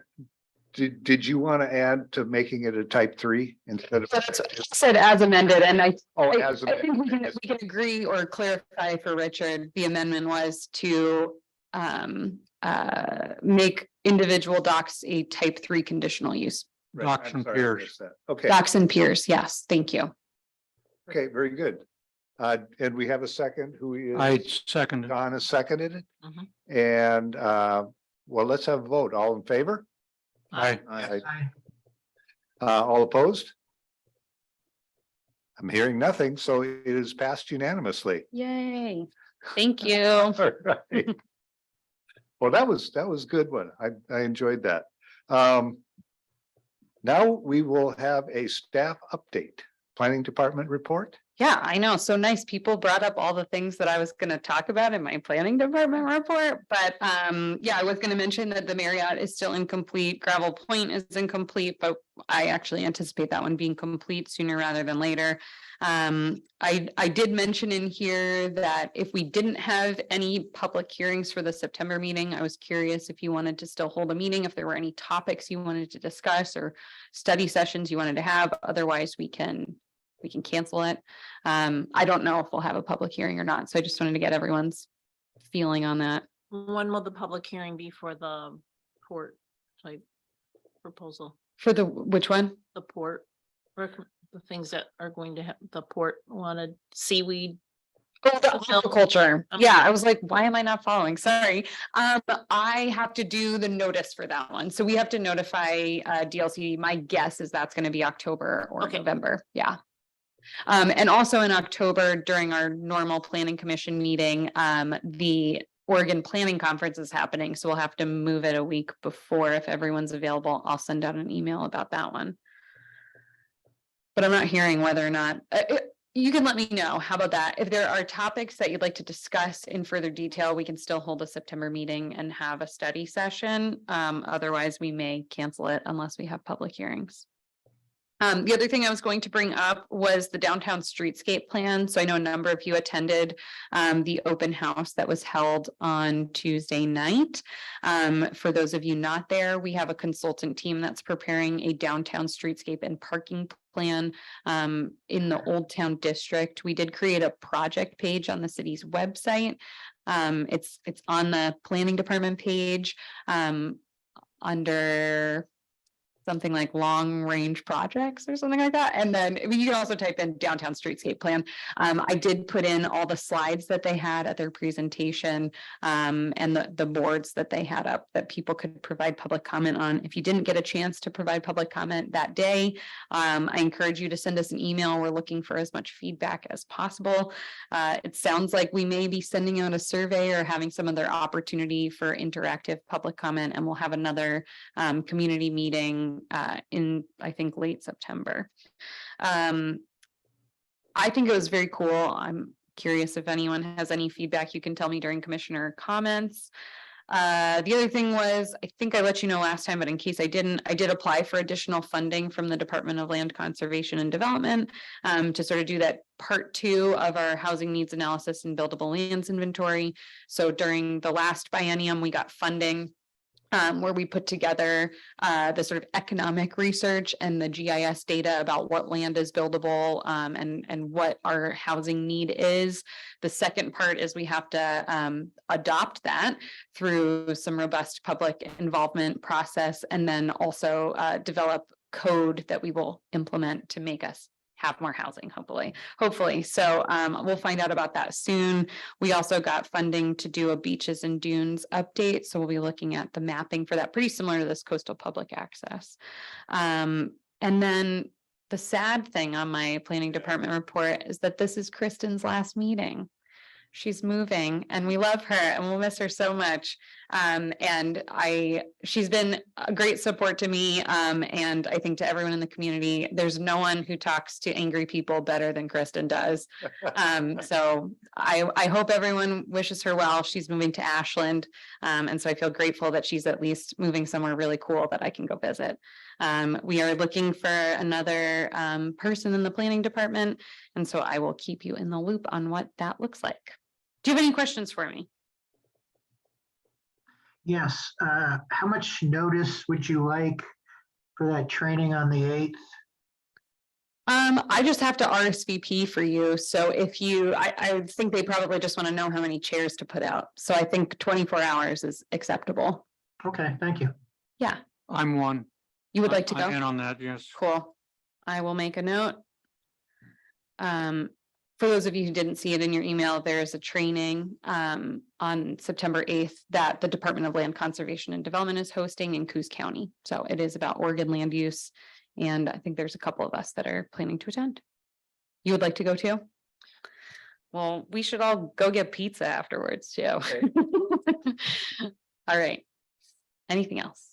Did you want to add to making it a type 3 instead of? So that's what I said as amended, and Oh, I as think we can amended. agree or clarify for Richard, the amendment was to make individual docks a type 3 conditional use. Right, Docks I'm and sorry, I piers. missed that. Okay, Docks and piers, yes, thank you. okay, very good. And we have a second who is. I seconded. Don has seconded it. Mhm. And, well, let's have a vote. All in favor? Aye. Aye. I- All opposed? I'm hearing nothing, so it is passed unanimously. Yay, thank you. All right. Well, that was good one. I enjoyed that. Now we will have a staff update, planning department report. Yeah, I know. So nice. People brought up all the things that I was going to talk about in my planning department report. But yeah, I was going to mention that the Marriott is still incomplete. Gravel Point is incomplete, but I actually anticipate that one being complete sooner rather than later. I did mention in here that if we didn't have any public hearings for the September meeting, I was curious if you wanted to still hold a meeting, if there were any topics you wanted to discuss or study sessions you wanted to have. Otherwise, we can cancel it. I don't know if we'll have a public hearing or not, so I just wanted to get everyone's feeling on that. When will the public hearing be for the port type proposal? For which one? The port, the things that are going to have, the port wanted seaweed. Oh, the aquaculture. Okay. Yeah, I was like, why am I not following? Sorry. I have to do the notice for that one. So we have to notify DLC. My guess is that's going to be October or Okay. November. Yeah. And also in October, during our normal planning commission meeting, the Oregon Planning Conference is happening. So we'll have to move it a week before if everyone's available. I'll send out an email about that one. But I'm not hearing whether or not, you can let me know. How about that? If there are topics that you'd like to discuss in further detail, we can still hold a September meeting and have a study session. Otherwise, we may cancel it unless we have public hearings. The other thing I was going to bring up was the downtown streetscape plan. So I know a number of you attended the open house that was held on Tuesday night. For those of you not there, we have a consultant team that's preparing a downtown streetscape and parking plan in the Old Town District. We did create a project page on the city's website. It's on the planning department page under something like long range projects or something like that. And then I mean, you can also type in downtown streetscape plan. I did put in all the slides that they had at their presentation and the boards that they had up that people could provide public comment on. If you didn't get a chance to provide public comment that day, I encourage you to send us an email. We're looking for as much feedback as possible. It sounds like we may be sending out a survey or having some other opportunity for interactive public comment, and we'll have another community meeting in, I think, late September. I think it was very cool. I'm curious if anyone has any feedback you can tell me during commissioner comments. The other thing was, I think I let you know last time, but in case I didn't, I did apply for additional funding from the Department of Land Conservation and Development to sort of do that part 2 of our housing needs analysis and buildable lands inventory. So during the last biennium, we got funding where we put together the sort of economic research and the GIS data about what land is buildable and what our housing need is. The second part is we have to adopt that through some robust public involvement process, and then also develop code that we will implement to make us have more housing, hopefully. So we'll find out about that soon. We also got funding to do a beaches and dunes update. So we'll be looking at the mapping for that, pretty similar to this coastal public access. And then the sad thing on my planning department report is that this is Kristen's last meeting. She's moving and we love her and we'll miss her so much. And she's been a great support to me. And I think to everyone in the community, there's no one who talks to angry people better than Kristen does. So I hope everyone wishes her well. She's moving to Ashland. And so I feel grateful that she's at least moving somewhere really cool that I can go visit. We are looking for another person in the planning department. And so I will keep you in the loop on what that looks like. Do you have any questions for me? Yes. How much notice would you like for that training on the 8th? I just have to RSVP for you. So if you, I would think they probably just want to know how many chairs to put out. So I think 24 hours is acceptable. Okay, thank you. Yeah. I'm one. You would like to go? I'm in on that, yes. Cool. I will make a note. For those of you who didn't see it in your email, there is a training on September 8th that the Department of Land Conservation and Development is hosting in Coos County. So it is about Oregon land use. And I think there's a couple of us that are planning to attend. You would like to go too? Well, we should all go get pizza afterwards too. Okay. All right. Anything else?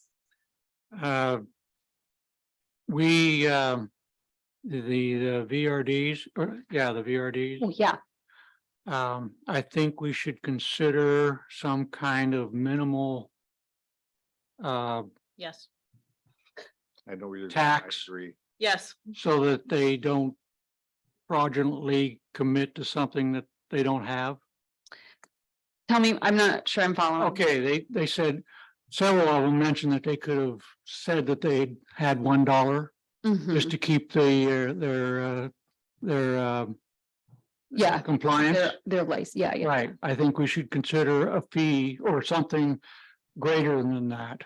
The VRDs, the VRDs. Oh, yeah. I think we should consider some kind of minimal Yes, I know you're. Tax. I agree. yes. so that they don't fraudulently commit to something that they don't have. Tell me, I'm not sure I'm following. Okay, they said, several of them mentioned that they could have said that they had $1 Mhm. just to keep their Yeah. compliance. Their license. Yeah, yeah. Right, I think we should consider a fee or something greater than that.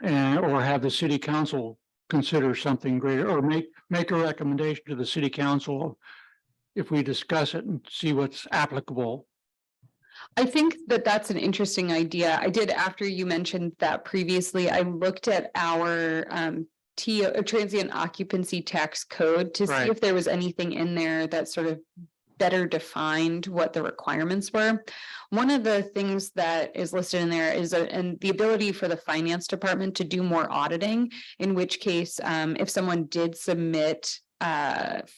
And, or have the city council consider something greater, or make a recommendation to the city council if we discuss it and see what's applicable. I think that that's an interesting idea. I did, after you mentioned that previously, I looked at our transient occupancy tax code to see Right. if there was anything in there that sort of better defined what the requirements were. One of the things that is listed in there is and the ability for the finance department to do more auditing, in which case, if someone did submit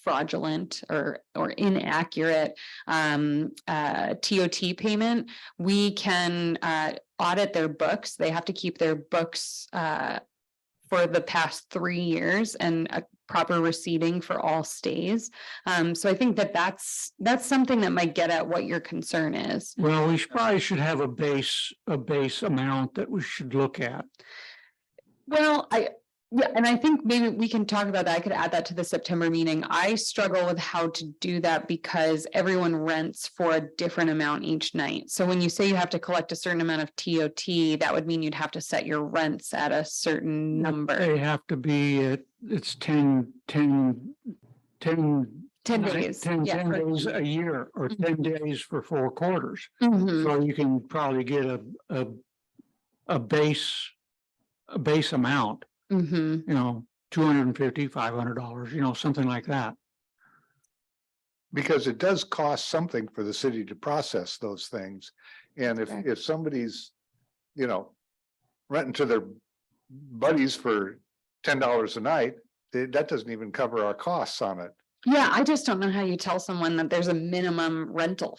fraudulent or inaccurate TOT payment, we can audit their books. They have to keep their books for the past 3 years and a proper receipting for all stays. So I think that that's something that might get at what your concern is. Well, we probably should have a base amount that we should look at. Well, Yeah, and I think maybe we can talk about that. I could add that to the September meeting. I struggle with how to do that because everyone rents for a different amount each night. So when you say you have to collect a certain amount of TOT, that would mean you'd have to set your rents at a certain number. They have to be it's 10 days, 10 yeah. days a year or 10 days for 4 quarters. Mhm. So you can probably get a base amount, Mhm. you know, $250, $500, you know, something like that. Because it does cost something for the city to process those things. And Correct. if somebody's, you know, renting to their buddies for $10 a night, that doesn't even cover our costs on it. Yeah, I just don't know how you tell someone that there's a minimum rental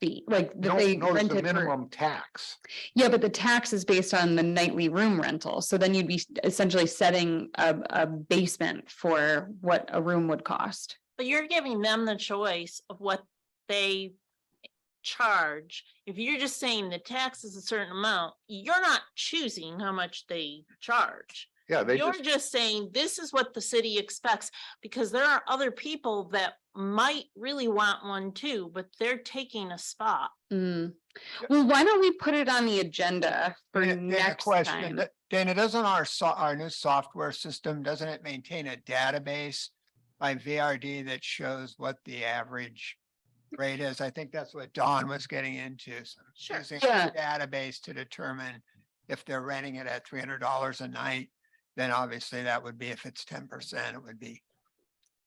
fee, like that they No, there's rent a it for. minimum tax. Yeah, but the tax is based on the nightly room rental. So then you'd be essentially setting a basement for what a room would cost. But you're giving them the choice of what they charge. If you're just saying the tax is a certain amount, you're not choosing how much they charge. Yeah, they You're just, just saying this is what the city expects, because there are other people that might really want one too, but they're taking a spot. Mm. Well, why don't we put it on the agenda for next time? Dana, doesn't our new software system, doesn't it maintain a database by VRD that shows what the average rate is? I think that's what Dawn was getting into. So Sure. using Yeah. a database to determine if they're renting it at $300 a night, then obviously that would be, if it's 10%, it would be.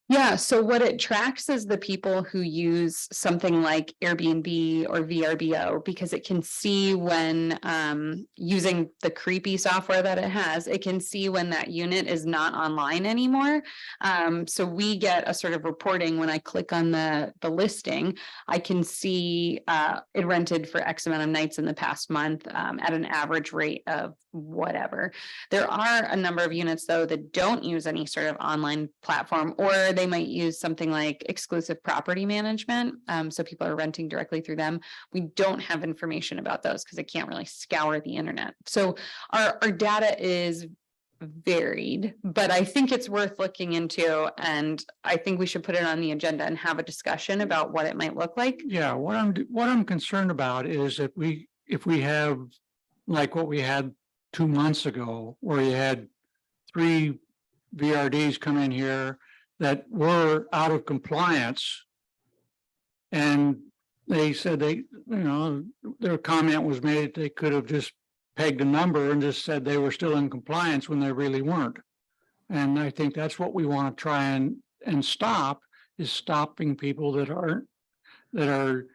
Yeah, so what it tracks is the people who use something like Airbnb or VRBO, because it can see when using the creepy software that it has, it can see when that unit is not online anymore. So we get a sort of reporting when I click on the listing, I can see it rented for X amount of nights in the past month at an average rate of whatever. There are a number of units though that don't use any sort of online platform, or they might use something like exclusive property management. So people are renting directly through them. We don't have information about those because it can't really scour the internet. So our data is varied, but I think it's worth looking into, and I think we should put it on the agenda and have a discussion about what it might look like. Yeah, what I'm concerned about is if we have like what we had 2 months ago, where you had 3 VRDs come in here that were out of compliance. And they said their comment was made, they could have just pegged a number and just said they were still in compliance when they really weren't. And I think that's what we want to try and stop, is stopping people that are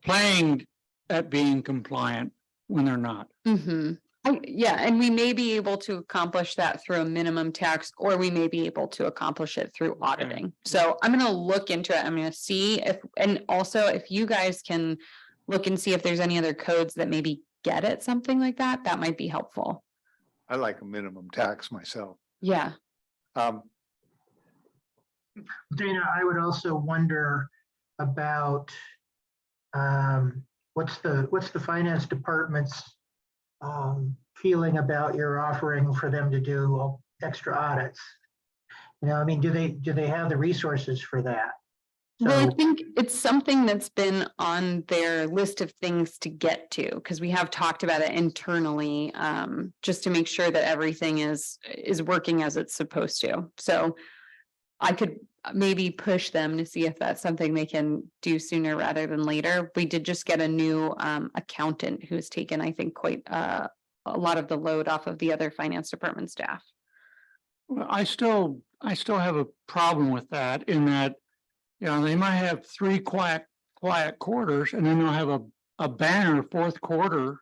playing at being compliant when they're not. Mm-hmm. Yeah, and we may be able to accomplish that through a minimum tax, or we may be able to accomplish it through auditing. So I'm gonna look into it. I'm gonna see if, and also if you guys can look and see if there's any other codes that maybe get at something like that, that might be helpful. I like a minimum tax myself. Yeah. Dana, I would also wonder about what's the finance department's feeling about your offering for them to do extra audits? You know, I mean, do they have the resources for that? Well, I So, think it's something that's been on their list of things to get to, because we have talked about it internally, just to make sure that everything is working as it's supposed to. So I could maybe push them to see if that's something they can do sooner rather than later. We did just get a new accountant who's taken, I think, quite a lot of the load off of the other finance department staff. Well, I still have a problem with that, in that, you know, they might have 3 quiet quarters, and then they'll have a banner 4th quarter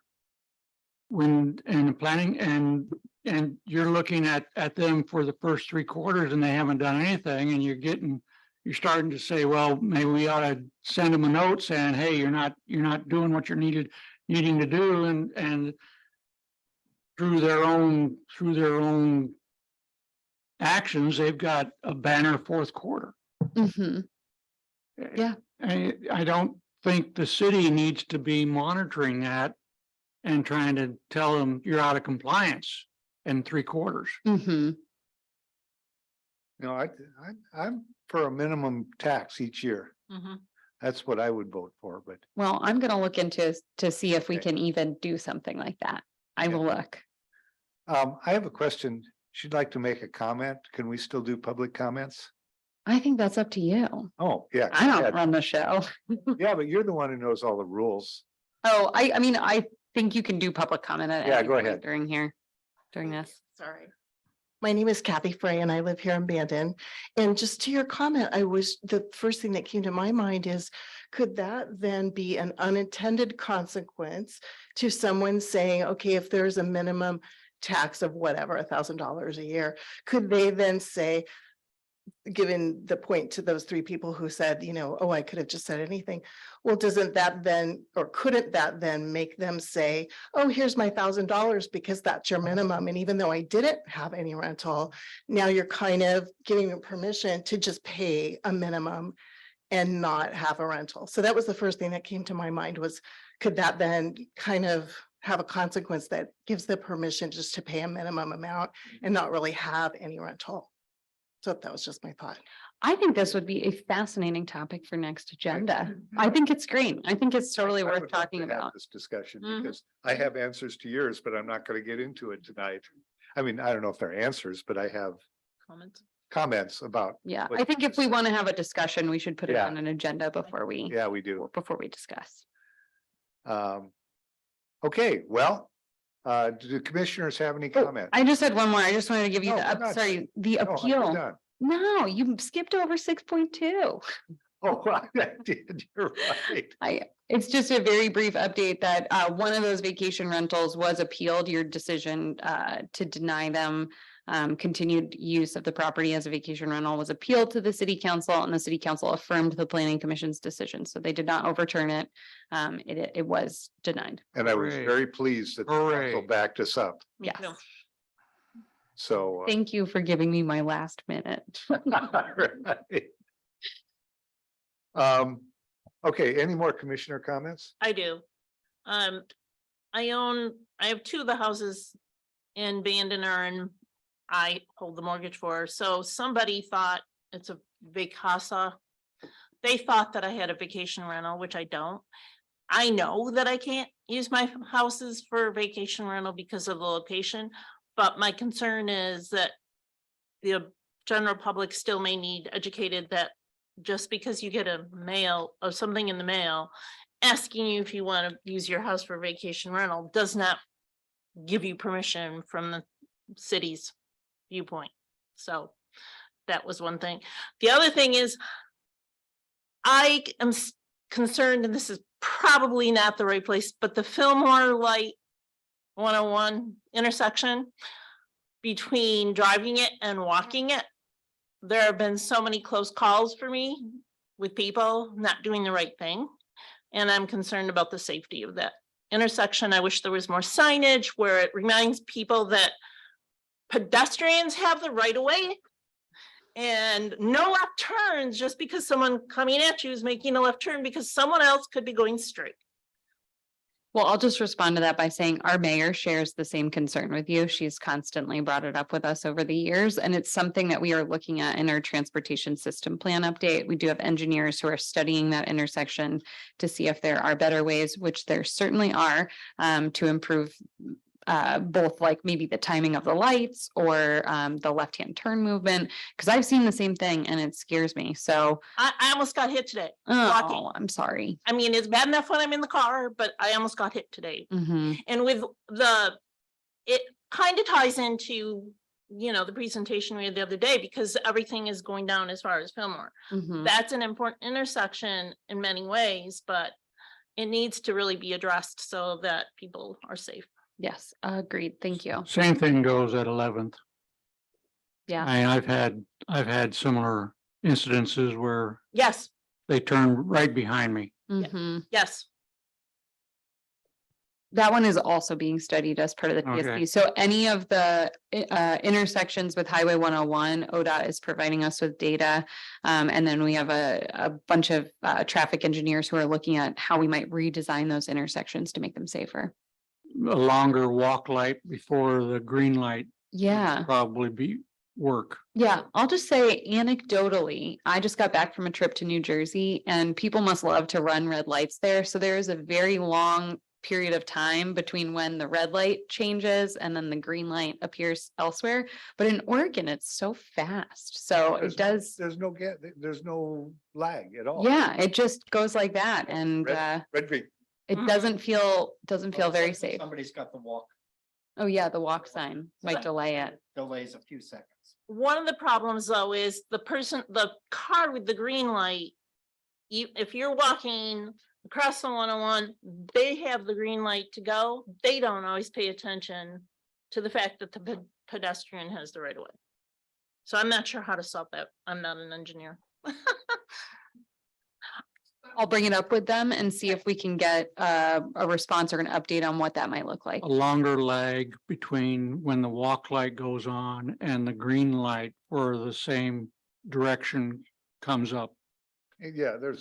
when in the planning, and you're looking at them for the first 3 quarters and they haven't done anything, and you're starting to say, well, maybe we ought to send them a note saying, hey, you're not doing what you're needing to do, and through their own actions, they've got a banner 4th quarter. Mm-hmm. Yeah. I don't think the city needs to be monitoring that and trying to tell them you're out of compliance 3/4. Mm-hmm. You know, I'm for a minimum tax each year. Mhm. That's what I would vote for, but Well, I'm gonna look into to see if we Okay. can even do something like that. I Yeah. will look. I have a question. She'd like to make a comment. Can we still do public comments? I think that's up to you. Oh, yeah. I go don't ahead. run the show. Yeah, but you're the one who knows all the rules. Oh, I mean, I think you can do public comment at Yeah, any go point ahead. during here, during this. Sorry. My name is Kathy Frey and I live here in Bandon. And just to your comment, the first thing that came to my mind is, could that then be an unintended consequence to someone saying, okay, if there's a minimum tax of whatever, $1,000 a year, could they then say, given the point to those 3 people who said, oh, I could have just said anything. Well, doesn't that then, or couldn't that then make them say, oh, here's my $1,000 because that's your minimum. And even though I didn't have any rental, now you're kind of giving me permission to just pay a minimum and not have a rental. So that was the first thing that came to my mind was, could that then kind of have a consequence that gives the permission just to pay a minimum amount and not really have any rental? So that was just my thought. I think this would be a fascinating topic for next agenda. I think it's great. I think it's totally I worth would love talking to have about. This discussion Mhm. because I have answers to yours, but I'm not going to get into it tonight. I mean, I don't know if they're answers, but I have Comments? comments about, Yeah, what I think you if we said. want to have a discussion, we should put it Yeah. on an agenda before we discuss. Okay, well, do the commissioners have any comments? I just had one more. I just wanted to give you No, the, we're not sorry, the No, I'm appeal. done. No, you skipped over 6.2. Oh, I did, you're right. It's just a very brief update that one of those vacation rentals was appealed, your decision to deny them continued use of the property as a vacation rental was appealed to the city council, and the city council affirmed the planning commission's decision. So they did not overturn it. It was denied. And I was Hooray. very pleased that the council Hooray. backed us up. Me Yes. too. So. Thank you for giving me my last minute. Right. Okay, any more commissioner comments? I do. I have 2 of the houses in Bandon and I hold the mortgage for. So somebody thought it's a Vacasa. They thought that I had a vacation rental, which I don't. I know that I can't use my houses for vacation rental because of the location, but my concern is that the general public still may need educated that just because you get a mail or something in the mail asking you if you want to use your house for vacation rental does not give you permission from the city's viewpoint. So that was one thing. The other thing is I am concerned, and this is probably not the right place, but the Fillmore Light 101 intersection between driving it and walking it, there have been so many close calls for me with people not doing the right thing. And I'm concerned about the safety of that intersection. I wish there was more signage where it reminds people that pedestrians have the right of way and no left turns just because someone coming at you is making a left turn because someone else could be going straight. Well, I'll just respond to that by saying our mayor shares the same concern with you. She's constantly brought it up with us over the years, and it's something that we are looking at in our transportation system plan update. We do have engineers who are studying that intersection to see if there are better ways, which there certainly are, to improve both like maybe the timing of the lights or the left-hand turn movement, because I've seen the same thing and it scares me. So, I almost got hit today walking. oh, I'm sorry. I mean, it's bad enough when I'm in the car, but I almost got hit today. Mhm. And with it kind of ties into, the presentation we had the other day because everything is going down as far as Fillmore. Mhm. That's an important intersection in many ways, but it needs to really be addressed so that people are safe. Yes, agreed. Thank you. Same thing goes at 11th. Yeah. I've had similar incidences where Yes, they turn right behind me. Mhm. yes. That one is also being studied as part of the PSP. Okay. So any of the intersections with Highway 101, ODOT is providing us with data. And then we have a bunch of traffic engineers who are looking at how we might redesign those intersections to make them safer. A longer walk light before the green light Yeah. Probably be work. Yeah, I'll just say anecdotally, I just got back from a trip to New Jersey and people must love to run red lights there. So there is a very long period of time between when the red light changes and then the green light appears elsewhere. But in Oregon, it's so fast. So it does, There's no lag at all. yeah, it just goes like that. And Red, green. it Mhm. doesn't feel very safe. Somebody's got the walk, Oh, yeah, the walk sign might delay it. delays a few seconds. One of the problems though is the car with the green light. If you're walking across the 101, they have the green light to go. They don't always pay attention to the fact that the pedestrian has the right of way. So I'm not sure how to solve that. I'm not an engineer. I'll bring it up with them and see if we can get a response or an update on what that might look like. A longer lag between when the walk light goes on and the green light or the same direction comes up. Yeah, there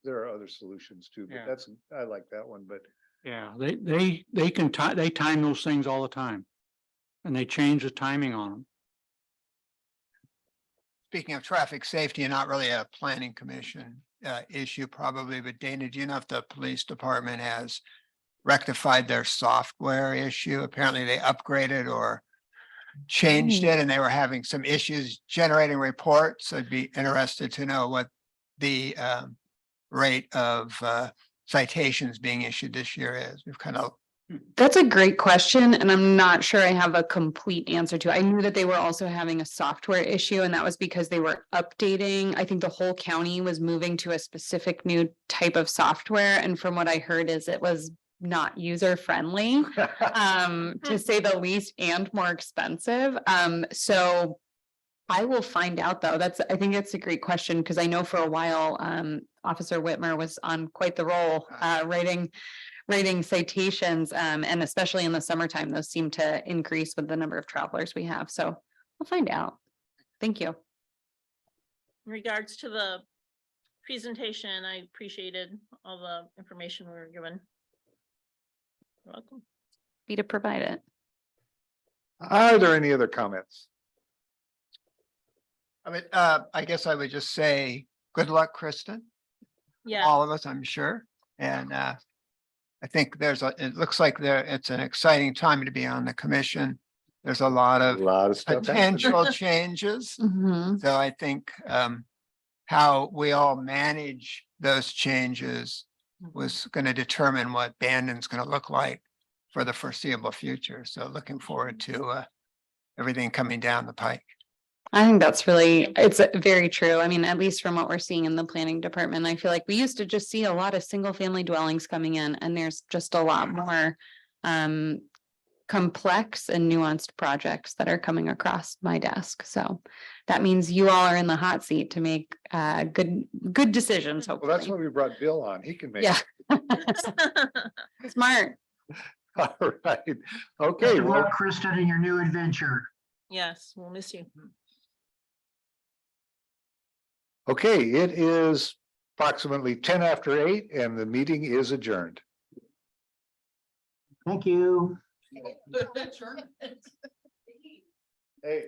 are other solutions too, but Yeah. I like that one, but Yeah, they can time, they time those things all the time. And they change the timing on them. Speaking of traffic safety, and not really a planning commission issue probably, but Dana, do you know if the police department has rectified their software issue? Apparently they upgraded or changed it and they were having some issues generating reports. I'd be interested to know what the rate of citations being issued this year is. We've kind of That's a great question, and I'm not sure I have a complete answer to. I knew that they were also having a software issue, and that was because they were updating. I think the whole county was moving to a specific new type of software, and from what I heard is it was not user friendly, to say the least, and more expensive. So I will find out though. I think that's a great question because I know for a while, Officer Whitmer was on quite the roll, writing citations, and especially in the summertime, those seem to increase with the number of travelers we have. So I'll find out. Thank you. In regards to the presentation, I appreciated all the information we were given. You're welcome. Be to provide it. are there any other comments? I mean, I guess I would just say, good luck, Kristen. Yeah, All of us, I'm sure. And I think it looks like it's an exciting time to be on the commission. There's a lot A of lot of stuff. happening. potential changes. Mhm. So I think how we all manage those changes was going to determine what Bandon's going to look like for the foreseeable future. So looking forward to everything coming down the pike. I think it's very true. I mean, at least from what we're seeing in the planning department, I feel like we used to just see a lot of single family dwellings coming in and there's just a lot more complex and nuanced projects that are coming across my desk. So that means you all are in the hot seat to make good decisions, Well, that's hopefully. why we brought Bill on. He can make. Yeah. Smart. All right. Okay, Good well, luck, Kristen, in your new adventure. yes, we'll miss you. okay, it is approximately 10 after 8 and the meeting is adjourned. Thank you. Hey.